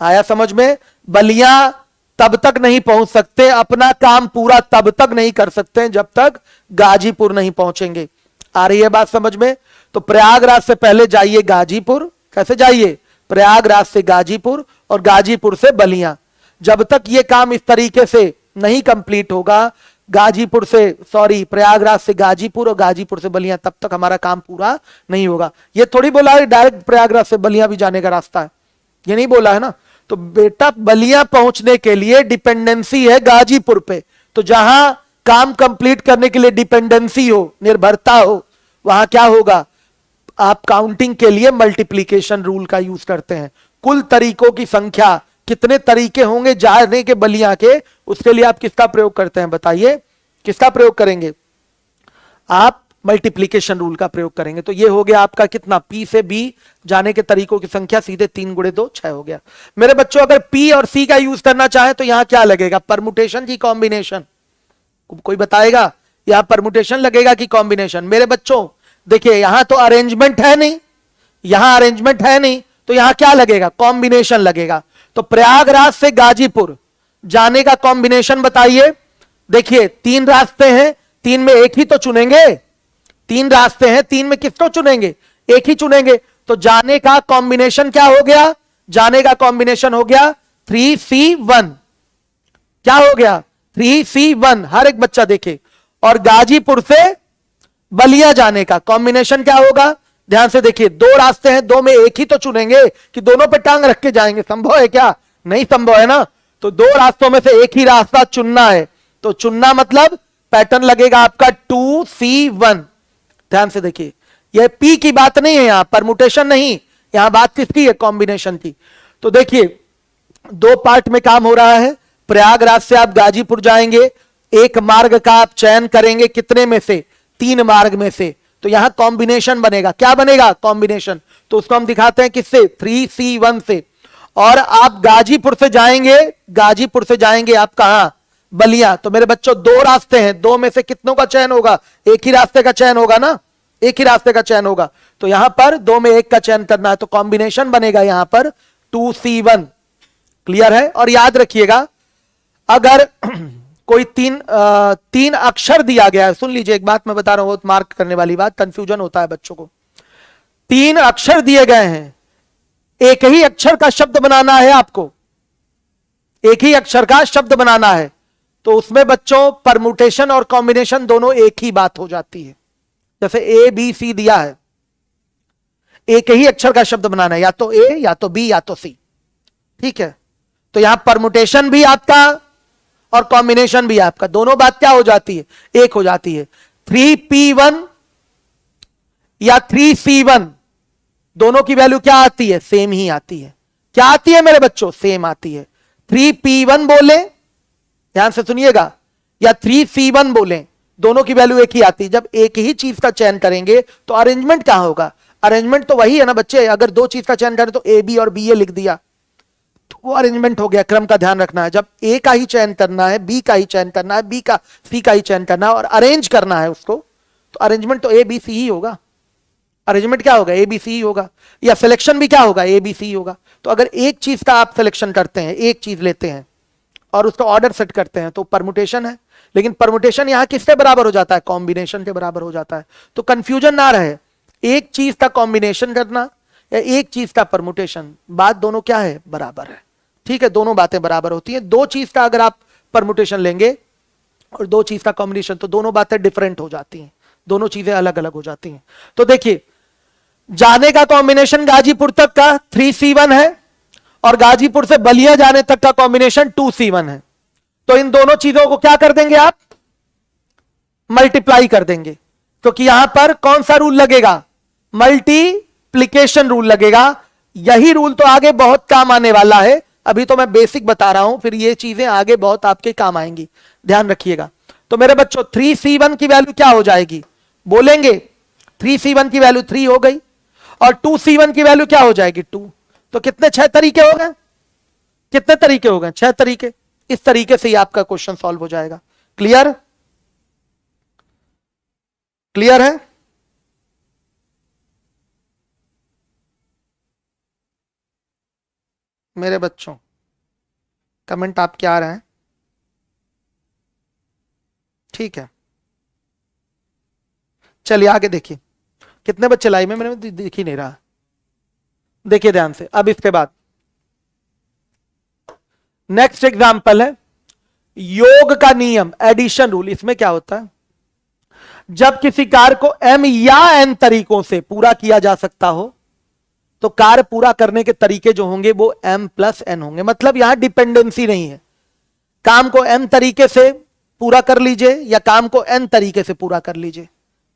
आया समझ में। बलिया तब तक नहीं पहुंच सकते, अपना काम पूरा तब तक नहीं कर सकते जब तक गाजीपुर नहीं पहुंचेंगे। आ रही है बात समझ में। तो प्रयागराज से पहले जाइए गाजीपुर, कैसे जाइए, प्रयागराज से गाजीपुर और गाजीपुर से बलिया। जब तक ये काम इस तरीके से नहीं कंप्लीट होगा, प्रयागराज से गाजीपुर और गाजीपुर से बलिया, तब तक हमारा काम पूरा नहीं होगा। ये थोड़ी बोला है डायरेक्ट प्रयागराज से बलिया भी जाने का रास्ता है, ये नहीं बोला है ना। तो बेटा बलिया पहुंचने के लिए डिपेंडेंसी है गाजीपुर पे, तो जहां काम कंप्लीट करने के लिए डिपेंडेंसी हो, निर्भरता हो, वहां क्या होगा, आप काउंटिंग के लिए मल्टीप्लीकेशन रूल का यूज करते हैं। कुल तरीकों की संख्या, कितने तरीके होंगे जाने के बलिया के, उसके लिए आप किसका प्रयोग करते हैं, बताइए किसका प्रयोग करेंगे, आप मल्टीप्लीकेशन रूल का प्रयोग करेंगे। तो ये हो गया आपका कितना, P से B जाने के तरीकों की संख्या सीधे 3 गुणे 2 6 हो गया। मेरे बच्चों अगर P और C का यूज करना चाहे तो यहां क्या लगेगा, परमुटेशन की कॉम्बिनेशन, कोई बताएगा, यहां परमुटेशन लगेगा कि कॉम्बिनेशन। मेरे बच्चों देखिए यहां तो अरेंजमेंट है नहीं, यहां अरेंजमेंट है नहीं, तो यहां क्या लगेगा, कॉम्बिनेशन लगेगा। तो प्रयागराज से गाजीपुर जाने का कॉम्बिनेशन बताइए। देखिए 3 रास्ते हैं, 3 में एक ही तो चुनेंगे, 3 रास्ते हैं, 3 में किसको चुनेंगे, एक ही चुनेंगे। तो जाने का कॉम्बिनेशन क्या हो गया, जाने का कॉम्बिनेशन हो गया 3C1, क्या हो गया 3C1, हर एक बच्चा देखे। और गाजीपुर से बलिया जाने का कॉम्बिनेशन क्या होगा, ध्यान से देखिए, दो रास्ते हैं, दो में एक ही तो चुनेंगे कि दोनों पे टांग रख के जाएंगे, संभव है क्या, नहीं संभव है ना। तो दो रास्तों में से एक ही रास्ता चुनना है, तो चुनना मतलब पैटर्न लगेगा आपका 2C1। ध्यान से देखिए, यह P की बात नहीं है, यहां परमुटेशन नहीं, यहां बात किसकी है, कॉम्बिनेशन की। तो देखिए दो पार्ट में काम हो रहा है। प्रयागराज से आप गाजीपुर जाएंगे, एक मार्ग का आप चयन करेंगे, कितने में से, 3 मार्ग में से। तो यहां कॉम्बिनेशन बनेगा, क्या बनेगा, कॉम्बिनेशन। तो उसको हम दिखाते हैं किससे, 3C1 से। और आप गाजीपुर से जाएंगे, गाजीपुर से जाएंगे आप कहां, बलिया। तो मेरे बच्चों दो रास्ते हैं, दो में से कितनों का चयन होगा, एक ही रास्ते का चयन होगा ना, एक ही रास्ते का चयन होगा। तो यहां पर दो में एक का चयन करना है, तो कॉम्बिनेशन बनेगा यहां पर 2C1। क्लियर है। और याद रखिएगा, अगर कोई तीन अक्षर दिया गया है, सुन लीजिए एक बात मैं बता रहा हूं, मार्क करने वाली बात, कंफ्यूजन होता है बच्चों को। 3 अक्षर दिए गए हैं, एक ही अक्षर का शब्द बनाना है आपको, एक ही अक्षर का शब्द बनाना है। तो उसमें बच्चों परमुटेशन और कॉम्बिनेशन दोनों एक ही बात हो जाती है। जैसे ABC दिया है, एक ही अक्षर का शब्द बनाना है, या तो A या तो B या तो C, ठीक है। तो यहां परमुटेशन भी आपका और कॉम्बिनेशन भी आपका, दोनों बात क्या हो जाती है, एक हो जाती है। 3P1 या 3C1 दोनों की वैल्यू क्या आती है, सेम ही आती है। क्या आती है मेरे बच्चों, सेम आती है। 3P1 बोले, ध्यान से सुनिएगा, या 3C1 बोले, दोनों की वैल्यू एक ही आती है। जब एक ही चीज का चयन करेंगे तो अरेंजमेंट क्या होगा, अरेंजमेंट तो वही है ना बच्चे। अगर दो चीज का चयन करें तो AB और BA लिख दिया, तो वो अरेंजमेंट हो गया। क्रम का ध्यान रखना है, जब A का ही चयन करना है, B का ही चयन करना है, B का C का ही चयन करना है और अरेंज करना है उसको, तो अरेंजमेंट तो ABC ही होगा। अरेंजमेंट क्या होगा, ABC ही होगा। या सिलेक्शन भी क्या होगा, ABC होगा। तो अगर एक चीज का आप सिलेक्शन करते हैं, एक चीज लेते हैं और उसका ऑर्डर सेट करते हैं, तो परमुटेशन है। लेकिन परमुटेशन यहां किसके बराबर हो जाता है, कॉम्बिनेशन के बराबर हो जाता है। तो कंफ्यूजन ना रहे, एक चीज का कॉम्बिनेशन करना या एक चीज का परमुटेशन, बात दोनों क्या है, बराबर है। ठीक है, दोनों बातें बराबर होती हैं। दो चीज का अगर आप परमुटेशन लेंगे और दो चीज का कॉम्बिनेशन, तो दोनों बातें डिफरेंट हो जाती हैं, दोनों चीजें अलग अलग हो जाती हैं। तो देखिए, जाने का कॉम्बिनेशन गाजीपुर तक का 3C1 है और गाजीपुर से बलिया जाने तक का कॉम्बिनेशन 2C1 है। तो इन दोनों चीजों को क्या कर देंगे आप, मल्टीप्लाई कर देंगे, क्योंकि यहां पर कौन सा रूल लगेगा, मल्टीप्लीकेशन रूल लगेगा। यही रूल तो आगे बहुत काम आने वाला है, अभी तो मैं बेसिक बता रहा हूं, फिर ये चीजें आगे बहुत आपके काम आएंगी, ध्यान रखिएगा। तो मेरे बच्चों 3C1 की वैल्यू क्या हो जाएगी, बोलेंगे 3C1 की वैल्यू 3 हो गई और 2C1 की वैल्यू क्या हो जाएगी, 2। तो कितने 6 तरीके हो गए, कितने तरीके हो गए, 6 तरीके। इस तरीके से ही आपका क्वेश्चन सॉल्व हो जाएगा। क्लियर, क्लियर है। मेरे बच्चों कमेंट आप क्या आ रहे हैं, ठीक है। चलिए आगे देखिए, कितने बच्चे लाई में, मैंने दिख ही नहीं रहा। देखिए ध्यान से, अब इसके बाद नेक्स्ट एग्जांपल है योग का नियम, एडिशन रूल। इसमें क्या होता है, जब किसी कार्य को M या N तरीकों से पूरा किया जा सकता हो, तो कार्य पूरा करने के तरीके जो होंगे वो M+N होंगे। मतलब यहां डिपेंडेंसी नहीं है, काम को M तरीके से पूरा कर लीजिए या काम को N तरीके से पूरा कर लीजिए,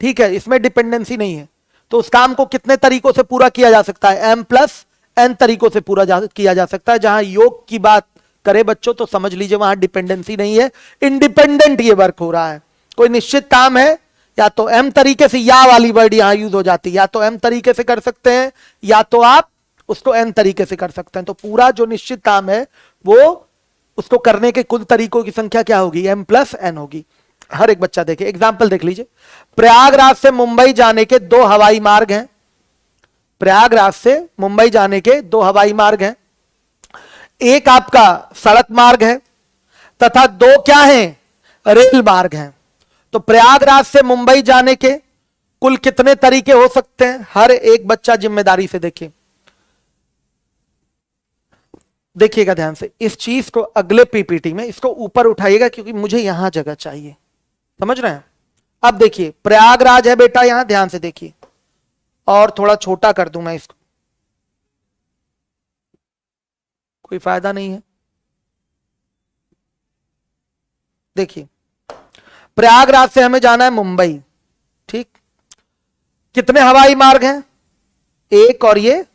ठीक है, इसमें डिपेंडेंसी नहीं है। तो उस काम को कितने तरीकों से पूरा किया जा सकता है, M+N तरीकों से पूरा किया जा सकता है। जहां योग की बात करे बच्चों, तो समझ लीजिए वहां डिपेंडेंसी नहीं है, इंडिपेंडेंट ये वर्क हो रहा है। कोई निश्चित काम है, या तो M तरीके से, या वाली वर्ड यहां यूज हो जाती है, या तो M तरीके से कर सकते हैं या तो आप उसको N तरीके से कर सकते हैं। तो पूरा जो निश्चित काम है वो उसको करने के कुल तरीकों की संख्या क्या होगी, M+N होगी। हर एक बच्चा देखे, एग्जाम्पल देख लीजिए। प्रयागराज से मुंबई जाने के 2 हवाई मार्ग हैं, प्रयागराज से मुंबई जाने के 2 हवाई मार्ग हैं, एक आपका सड़क मार्ग है तथा 2 क्या हैं, रेल मार्ग हैं। तो प्रयागराज से मुंबई जाने के कुल कितने तरीके हो सकते हैं, हर एक बच्चा जिम्मेदारी से देखे। देखिएगा ध्यान से, इस चीज को अगले पीपीटी में इसको ऊपर उठाइएगा क्योंकि मुझे यहां जगह चाहिए, समझ रहे हैं। अब देखिए प्रयागराज है बेटा, यहां ध्यान से देखिए, और थोड़ा छोटा कर दूं मैं इसको, कोई फायदा नहीं है। देखिए प्रयागराज से हमें जाना है मुंबई, ठीक। कितने हवाई मार्ग हैं? एक और ये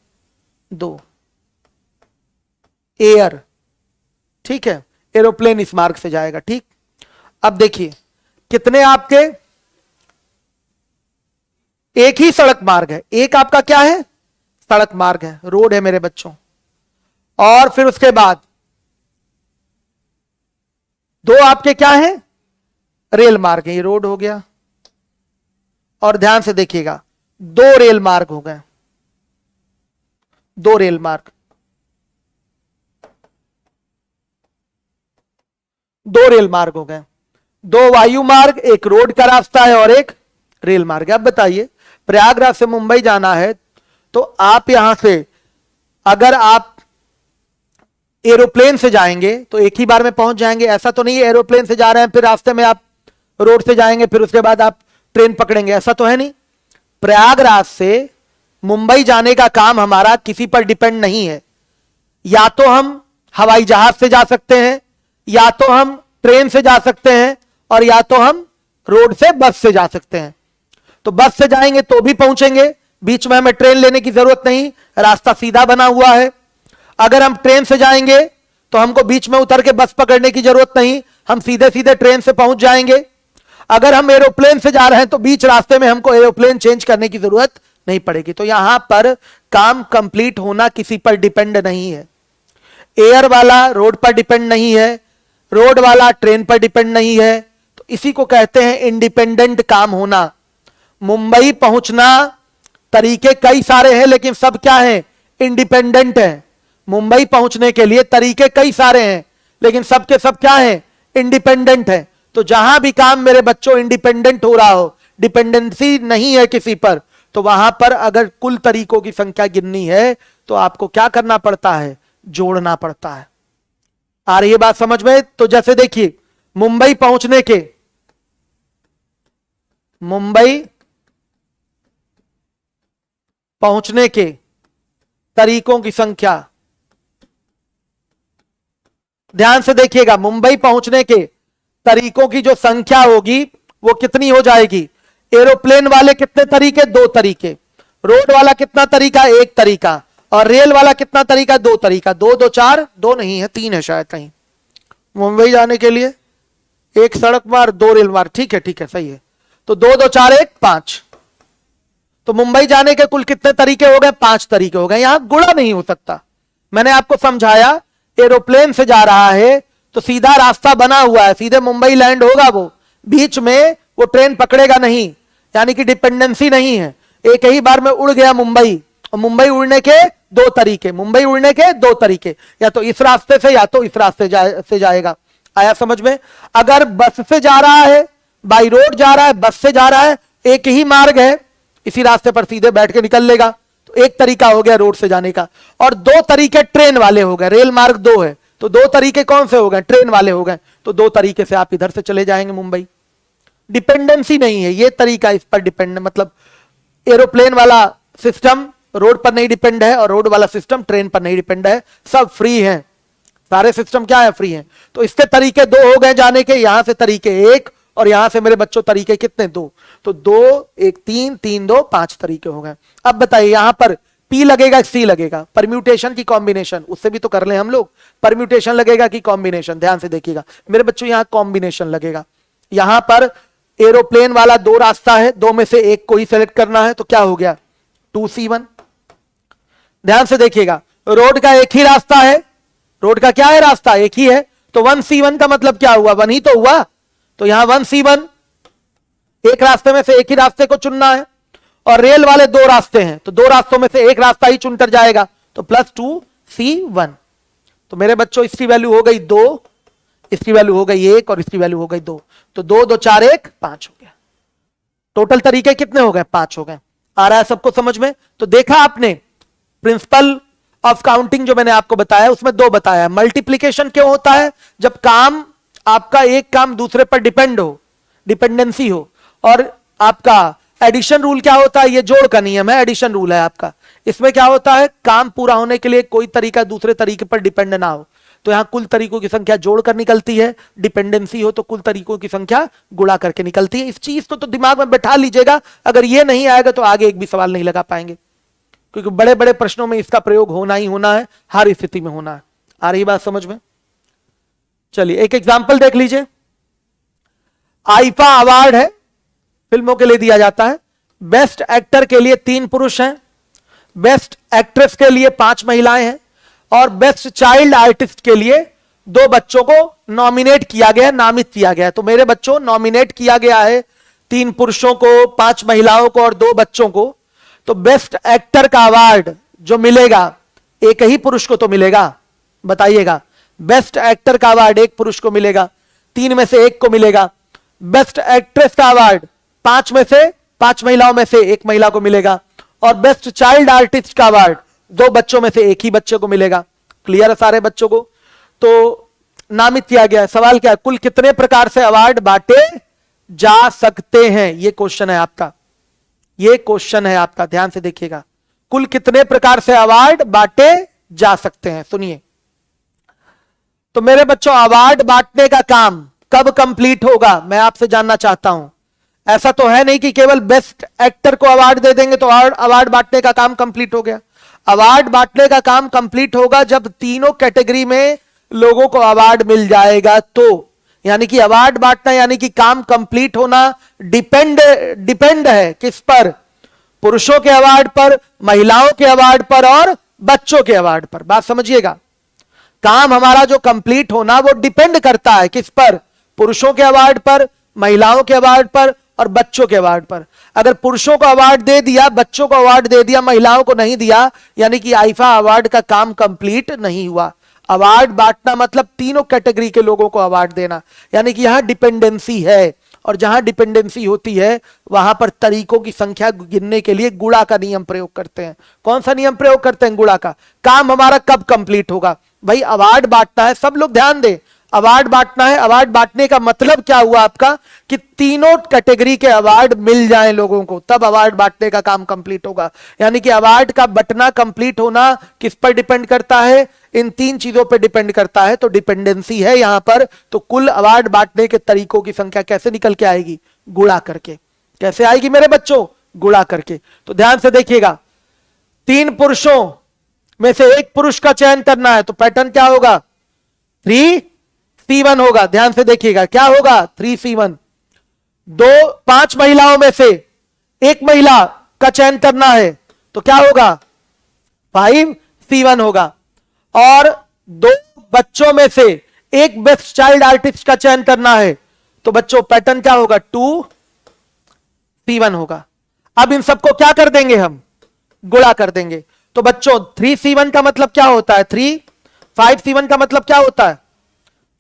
दो, एयर, ठीक है, एरोप्लेन इस मार्ग से जाएगा, ठीक। अब देखिए कितने आपके, एक ही सड़क मार्ग है, एक आपका क्या है? सड़क मार्ग है, रोड है मेरे बच्चों। और फिर उसके बाद दो आपके क्या है? रेल मार्ग है, ये रोड हो गया। और ध्यान से देखिएगा दो रेल मार्ग हो गए, दो रेल मार्ग, दो रेल मार्ग हो गए, दो वायु मार्ग, एक रोड का रास्ता है और एक रेल मार्ग है। अब बताइए प्रयागराज से मुंबई जाना है तो आप यहां से अगर आप एरोप्लेन से जाएंगे तो एक ही बार में पहुंच जाएंगे, ऐसा तो नहीं है एरोप्लेन से जा रहे हैं फिर रास्ते में आप रोड से जाएंगे फिर उसके बाद आप ट्रेन पकड़ेंगे, ऐसा तो है नहीं। प्रयागराज से मुंबई जाने का काम हमारा किसी पर डिपेंड नहीं है, या तो हम हवाई जहाज से जा सकते हैं, या तो हम ट्रेन से जा सकते हैं, और या तो हम रोड से बस से जा सकते हैं। तो बस से जाएंगे तो भी पहुंचेंगे, बीच में हमें ट्रेन लेने की जरूरत नहीं, रास्ता सीधा बना हुआ है। अगर हम ट्रेन से जाएंगे तो हमको बीच में उतर के बस पकड़ने की जरूरत नहीं, हम सीधे सीधे ट्रेन से पहुंच जाएंगे। अगर हम एरोप्लेन से जा रहे हैं तो बीच रास्ते में हमको एरोप्लेन चेंज करने की जरूरत नहीं पड़ेगी। तो यहां पर काम कंप्लीट होना किसी पर डिपेंड नहीं है। एयर वाला रोड पर डिपेंड नहीं है, रोड वाला ट्रेन पर डिपेंड नहीं है, तो इसी को कहते हैं इंडिपेंडेंट काम होना। मुंबई पहुंचना तरीके कई सारे हैं लेकिन सब क्या है? इंडिपेंडेंट है। मुंबई पहुंचने के लिए तरीके कई सारे हैं लेकिन सब के सब क्या है? इंडिपेंडेंट है। तो जहां भी काम मेरे बच्चों इंडिपेंडेंट हो रहा हो, डिपेंडेंसी नहीं है किसी पर, तो वहां पर अगर कुल तरीकों की संख्या गिननी है तो आपको क्या करना पड़ता है? जोड़ना पड़ता है। आ रही है बात समझ में? तो जैसे देखिए मुंबई पहुंचने के तरीकों की संख्या, ध्यान से देखिएगा, मुंबई पहुंचने के तरीकों की जो संख्या होगी वो कितनी हो जाएगी? एरोप्लेन वाले कितने तरीके? दो तरीके। रोड वाला कितना तरीका? एक तरीका। और रेल वाला कितना तरीका? दो तरीका। दो दो चार, दो नहीं है, तीन है शायद कहीं। मुंबई जाने के लिए एक सड़क मार्ग, दो रेल मार्ग, ठीक है ठीक है, सही है। तो दो दो चार एक पांच, तो मुंबई जाने के कुल कितने तरीके हो गए? पांच तरीके हो गए। यहां गुणा नहीं हो सकता। मैंने आपको समझाया एरोप्लेन से जा रहा है तो सीधा रास्ता बना हुआ है, सीधे मुंबई लैंड होगा, वो बीच में वो ट्रेन पकड़ेगा नहीं, यानी कि डिपेंडेंसी नहीं है। एक ही बार में उड़ गया मुंबई, और मुंबई उड़ने के दो तरीके, मुंबई उड़ने के दो तरीके, या तो इस रास्ते से या तो इस रास्ते से जाएगा। आया समझ में? अगर बस से जा रहा है, बाई रोड जा रहा है, बस से जा रहा है, एक ही मार्ग है, इसी रास्ते पर सीधे बैठ के निकल लेगा। तो एक तरीका हो गया रोड से जाने का। और दो तरीके ट्रेन वाले हो गए, रेल मार्ग दो है, तो दो तरीके कौन से हो गए? ट्रेन वाले हो गए। तो दो तरीके से आप इधर से चले जाएंगे मुंबई। डिपेंडेंसी नहीं है, ये तरीका इस पर डिपेंड, मतलब एरोप्लेन वाला सिस्टम रोड पर नहीं डिपेंड है और रोड वाला सिस्टम ट्रेन पर नहीं डिपेंड है, सब फ्री है, सारे सिस्टम क्या है? फ्री है। तो इसके तरीके दो हो गए जाने के, यहां से तरीके एक, और यहां से मेरे बच्चों तरीके कितने? दो। तो दो एक तीन, तीन दो पांच तरीके हो गए। अब बताइए यहां पर P लगेगा C लगेगा? परम्यूटेशन की कॉम्बिनेशन, उससे भी तो कर ले हम लोग। परम्यूटेशन लगेगा कि कॉम्बिनेशन? ध्यान से देखिएगा मेरे बच्चों, यहां कॉम्बिनेशन लगेगा। यहां पर एरोप्लेन वाला दो रास्ता है, दो में से एक को ही सेलेक्ट करना है, तो क्या हो गया? 2C1। ध्यान से देखिएगा रोड का एक ही रास्ता है, रोड का क्या है? रास्ता एक ही है, तो 1C1 का मतलब क्या हुआ? 1 ही तो हुआ। तो यहां 1C1, एक रास्ते में से एक ही रास्ते को चुनना है। और रेल वाले दो रास्ते हैं, तो दो रास्तों में से एक रास्ता ही चुनकर जाएगा, तो +2C1। तो मेरे बच्चों इसकी वैल्यू हो गई 2, इसकी वैल्यू हो गई 1, और इसकी वैल्यू हो गई 2। तो 2 2 4 1 5 हो गया। टोटल तरीके कितने हो गए? 5 हो गए। आ रहा है सबको समझ में? तो देखा आपने प्रिंसिपल ऑफ काउंटिंग जो मैंने आपको बताया उसमें दो बताया। मल्टीप्लीकेशन क्यों होता है? जब काम आपका एक काम दूसरे पर डिपेंड हो, डिपेंडेंसी हो। और आपका एडिशन रूल क्या होता है? ये जोड़ का नियम है, एडिशन रूल है आपका। इसमें क्या होता है? काम पूरा होने के लिए कोई तरीका दूसरे तरीके पर डिपेंड ना हो। तो यहां कुल तरीकों की संख्या जोड़कर निकलती है, डिपेंडेंसी हो तो कुल तरीकों की संख्या गुणा करके निकलती है। इस चीज को तो दिमाग में बैठा लीजिएगा, अगर ये नहीं आएगा तो आगे एक भी सवाल नहीं लगा पाएंगे, क्योंकि बड़े बड़े प्रश्नों में इसका प्रयोग होना ही होना है, हर स्थिति में होना है। आ रही बात समझ में? चलिए एक एग्जाम्पल देख लीजिए। आईफा अवार्ड है, फिल्मों के लिए दिया जाता है। बेस्ट एक्टर के लिए 3 पुरुष हैं, बेस्ट एक्ट्रेस के लिए 5 महिलाएं हैं, और बेस्ट चाइल्ड आर्टिस्ट के लिए 2 बच्चों को नॉमिनेट किया गया, नामित किया गया। तो मेरे बच्चों नॉमिनेट किया गया है 3 पुरुषों को, 5 महिलाओं को और 2 बच्चों को। तो बेस्ट एक्टर का अवार्ड जो मिलेगा एक ही पुरुष को तो मिलेगा, बताइएगा। बेस्ट एक्टर का अवार्ड एक पुरुष को मिलेगा, 3 में से 1 को मिलेगा। बेस्ट एक्ट्रेस का अवार्ड 5 में से 5 महिलाओं में से 1 महिला को मिलेगा, और बेस्ट चाइल्ड आर्टिस्ट का अवार्ड 2 बच्चों में से 1 ही बच्चे को मिलेगा। क्लियर है सारे बच्चों को? तो नामित किया गया है। सवाल क्या है? कुल कितने प्रकार से अवार्ड बांटे जा सकते हैं? ये क्वेश्चन है आपका, ये क्वेश्चन है आपका, ध्यान से देखिएगा। कुल कितने प्रकार से अवार्ड बांटे जा सकते हैं? सुनिए। तो मेरे बच्चों अवार्ड बांटने का काम कब कंप्लीट होगा, मैं आपसे जानना चाहता हूं। ऐसा तो है नहीं कि केवल बेस्ट एक्टर को अवार्ड दे देंगे तो अवार्ड बांटने का काम कंप्लीट हो गया। अवार्ड बांटने का काम कंप्लीट होगा जब तीनों कैटेगरी में लोगों को अवार्ड मिल जाएगा। तो यानी कि अवार्ड बांटना यानी कि काम कंप्लीट होना डिपेंड है किस पर? पुरुषों के अवार्ड पर, महिलाओं के अवार्ड पर और बच्चों के अवार्ड पर। बात समझिएगा, काम हमारा जो कंप्लीट होना वो डिपेंड करता है किस पर? पुरुषों के अवार्ड पर, महिलाओं के अवार्ड पर और बच्चों के अवार्ड पर। अगर पुरुषों को अवार्ड दे दिया, बच्चों को अवार्ड दे दिया, महिलाओं को नहीं दिया, यानी कि आईफा अवार्ड का काम कंप्लीट नहीं हुआ। अवार्ड बांटना मतलब तीनों कैटेगरी के लोगों को अवार्ड देना, यानी कि यहां डिपेंडेंसी है, और जहां डिपेंडेंसी होती है वहां पर तरीकों की संख्या गिनने के लिए गुणा का नियम प्रयोग करते हैं। कौन सा नियम प्रयोग करते हैं? गुणा का। काम हमारा कब कंप्लीट होगा? भाई अवार्ड बांटना है, सब लोग ध्यान दें, अवार्ड बांटना है। अवार्ड बांटने का मतलब क्या हुआ आपका? कि तीनों कैटेगरी के अवार्ड मिल जाएं लोगों को, तब अवार्ड बांटने का काम कंप्लीट होगा। यानी कि अवार्ड का बंटना कंप्लीट होना किस पर डिपेंड करता है? इन 3 चीजों पर डिपेंड करता है। तो डिपेंडेंसी है यहां पर। तो कुल अवार्ड बांटने के तरीकों की संख्या कैसे निकल के आएगी? गुणा करके। कैसे आएगी मेरे बच्चों? गुणा करके। तो ध्यान से देखिएगा, 3 पुरुषों में से 1 पुरुष का चयन करना है, तो पैटर्न क्या होगा? 3C1 होगा। ध्यान से देखिएगा, क्या होगा? 3C1। 5 महिलाओं में से 1 महिला का चयन करना है, तो क्या होगा? 5C1 होगा। और 2 बच्चों में से 1 बेस्ट चाइल्ड आर्टिस्ट का चयन करना है, तो बच्चों पैटर्न क्या होगा? 2C1 होगा। अब इन सबको क्या कर देंगे हम? गुणा कर देंगे। तो बच्चों 3C1 का मतलब क्या होता है? 3। 5C1 का मतलब क्या होता है?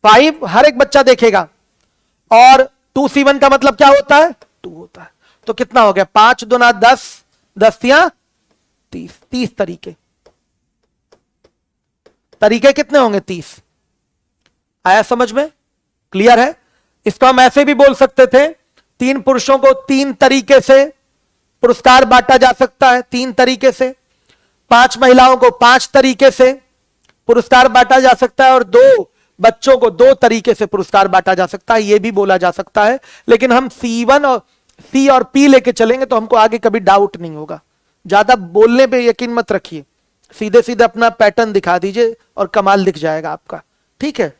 5 हर एक बच्चा देखेगा। और 2C1 का मतलब क्या होता है? 2 होता है। तो कितना हो गया? 5 दूना 10, 10 या 30। 30 तरीके। तरीके कितने होंगे? 30। आया समझ में? क्लियर है? इसको हम ऐसे भी बोल सकते थे, 3 पुरुषों को 3 तरीके से पुरस्कार बांटा जा सकता है, 3 तरीके से। 5 महिलाओं को 5 तरीके से पुरस्कार बांटा जा सकता है, और 2 बच्चों को 2 तरीके से पुरस्कार बांटा जा सकता है। यह भी बोला जा सकता है। लेकिन हम C1 और C और P लेके चलेंगे तो हमको आगे कभी डाउट नहीं होगा। ज्यादा बोलने पे यकीन मत रखिए, सीधे सीधे अपना पैटर्न दिखा दीजिए और कमाल दिख जाएगा आपका। ठीक है?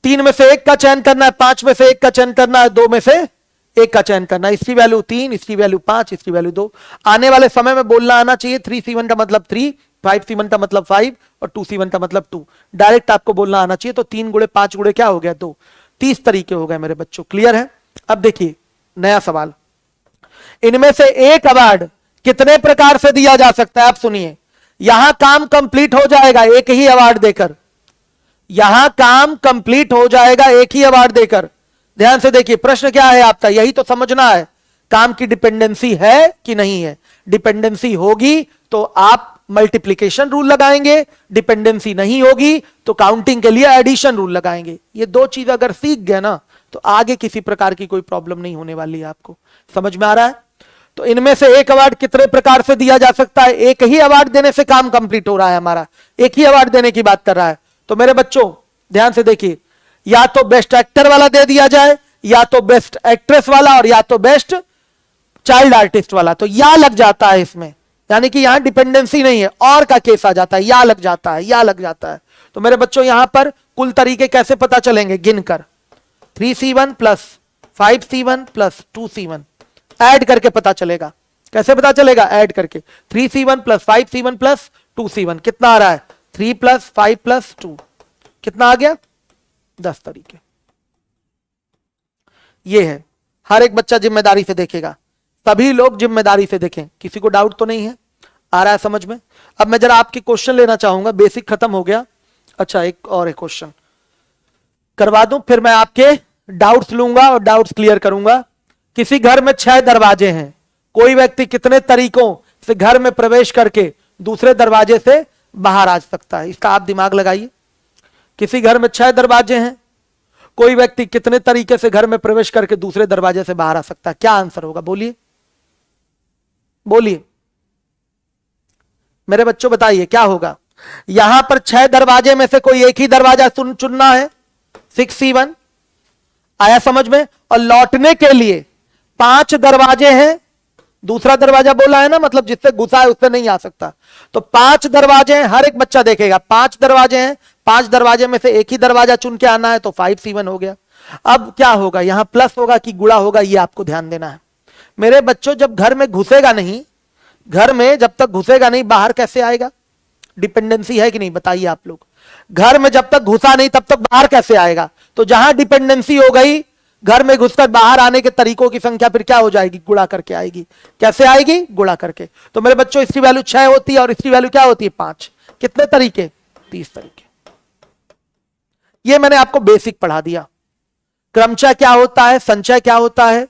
3 में से 1 का चयन करना है, 5 में से 1 का चयन करना है, 2 में से 1 का चयन करना है। इसकी वैल्यू 3, इसकी वैल्यू 5, इसकी वैल्यू 2। आने वाले समय में बोलना आना चाहिए 3C1 का मतलब 3, 5C1 का मतलब 5 और 2C1 का मतलब 2। डायरेक्ट आपको बोलना आना चाहिए। तो 3 गुणे 5 गुणे क्या हो गया? 2। 30 तरीके हो गए मेरे बच्चों। क्लियर है? अब देखिए नया सवाल, इनमें से एक अवार्ड कितने प्रकार से दिया जा सकता है? आप सुनिए, यहां काम कंप्लीट हो जाएगा एक ही अवार्ड देकर। यहां काम कंप्लीट हो जाएगा एक ही अवार्ड देकर। ध्यान से देखिए, प्रश्न क्या है आपका? यही तो समझना है, काम की डिपेंडेंसी है कि नहीं है। डिपेंडेंसी होगी तो आप मल्टीप्लिकेशन रूल लगाएंगे, डिपेंडेंसी नहीं होगी तो काउंटिंग के लिए एडिशन रूल लगाएंगे। ये दो चीज अगर सीख गए ना तो आगे किसी प्रकार की कोई प्रॉब्लम नहीं होने वाली है। आपको समझ में आ रहा है? तो इनमें से एक अवार्ड कितने प्रकार से दिया जा सकता है? एक ही अवार्ड देने से काम कंप्लीट हो रहा है हमारा, एक ही अवार्ड देने की बात कर रहा है। तो मेरे बच्चों ध्यान से देखिए, या तो बेस्ट एक्टर वाला दे दिया जाए, या तो बेस्ट एक्ट्रेस वाला, और या तो बेस्ट चाइल्ड आर्टिस्ट वाला। तो या लग जाता है इसमें, यानी कि यहां डिपेंडेंसी नहीं है, और का केस आ जाता है, या लग जाता है, या लग जाता है। तो मेरे बच्चों यहां पर कुल तरीके कैसे पता चलेंगे? गिनकर 3C1 plus 5C1 plus 2C1 add करके पता चलेगा। कैसे पता चलेगा? ऐड करके 3C1 plus 5C1 plus 2C1 कितना आ रहा है? 3 प्लस 5 प्लस 2 कितना आ गया? 10 तरीके। ये है, हर एक बच्चा जिम्मेदारी से देखेगा, सभी लोग जिम्मेदारी से देखें। किसी को डाउट तो नहीं है? आ रहा है समझ में? अब मैं जरा आपके क्वेश्चन लेना चाहूंगा, बेसिक खत्म हो गया। अच्छा एक और एक क्वेश्चन करवा दूं, फिर मैं आपके डाउट्स लूंगा और डाउट्स क्लियर करूंगा। किसी घर में 6 दरवाजे हैं, कोई व्यक्ति कितने तरीकों से घर में प्रवेश करके दूसरे दरवाजे से बाहर आ सकता है? इसका आप दिमाग लगाइए। किसी घर में 6 दरवाजे हैं, कोई व्यक्ति कितने तरीके से घर में प्रवेश करके दूसरे दरवाजे से बाहर आ सकता है? क्या आंसर होगा? बोलिए बोलिए मेरे बच्चों, बताइए क्या होगा? यहां पर 6 दरवाजे में से कोई एक ही दरवाजा चुनना है, 6C1 आया समझ में? और लौटने के लिए 5 दरवाजे हैं, दूसरा दरवाजा बोला है ना, मतलब जिससे घुसा है उससे नहीं आ सकता। तो 5 दरवाजे हैं, हर एक बच्चा देखेगा 5 दरवाजे हैं, 5 दरवाजे में से एक ही दरवाजा चुन के आना है, तो 5C1 हो गया। अब क्या होगा? यहां प्लस होगा कि गुणा होगा, ये आपको ध्यान देना है मेरे बच्चों। जब घर में घुसेगा नहीं, घर में जब तक घुसेगा नहीं, बाहर कैसे आएगा? डिपेंडेंसी है कि नहीं बताइए आप लोग? घर में जब तक घुसा नहीं तब तक बाहर कैसे आएगा? तो जहां डिपेंडेंसी हो गई, घर में घुसकर बाहर आने के तरीकों की संख्या फिर क्या हो जाएगी? गुणा करके आएगी। कैसे आएगी? गुणा करके। तो मेरे बच्चों इसकी वैल्यू 6 होती है और इसकी वैल्यू क्या होती है? 5। कितने तरीके? 30 तरीके। ये मैंने आपको बेसिक पढ़ा दिया। क्रमचय क्या होता है, संचय क्या होता है,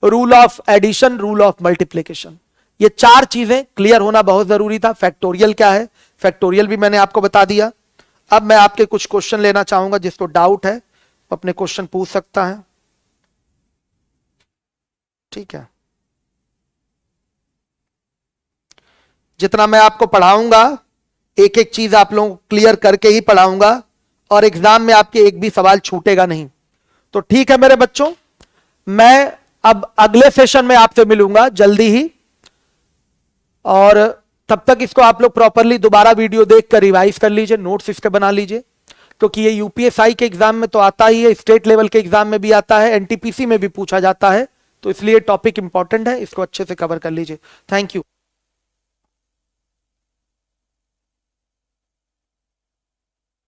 rule of addition, rule of multiplication, ये 4 चीजें क्लियर होना बहुत जरूरी था। फैक्टोरियल क्या है, फैक्टोरियल भी मैंने आपको बता दिया। अब मैं आपके कुछ क्वेश्चन लेना चाहूंगा, जिसको डाउट है अपने क्वेश्चन पूछ सकता है, ठीक है? जितना मैं आपको पढ़ाऊंगा एक एक चीज आप लोगों को क्लियर करके ही पढ़ाऊंगा, और एग्जाम में आपके एक भी सवाल छूटेगा नहीं। तो ठीक है मेरे बच्चों, मैं अब अगले सेशन में आपसे मिलूंगा जल्दी ही, और तब तक इसको आप लोग प्रॉपरली दोबारा वीडियो देखकर रिवाइज कर लीजिए, नोट्स इसके बना लीजिए, क्योंकि ये यूपीएसआई के एग्जाम में तो आता ही है, स्टेट लेवल के एग्जाम में भी आता है, एनटीपीसी में भी पूछा जाता है, तो इसलिए टॉपिक इंपॉर्टेंट है, इसको अच्छे से कवर कर लीजिए। Thank you.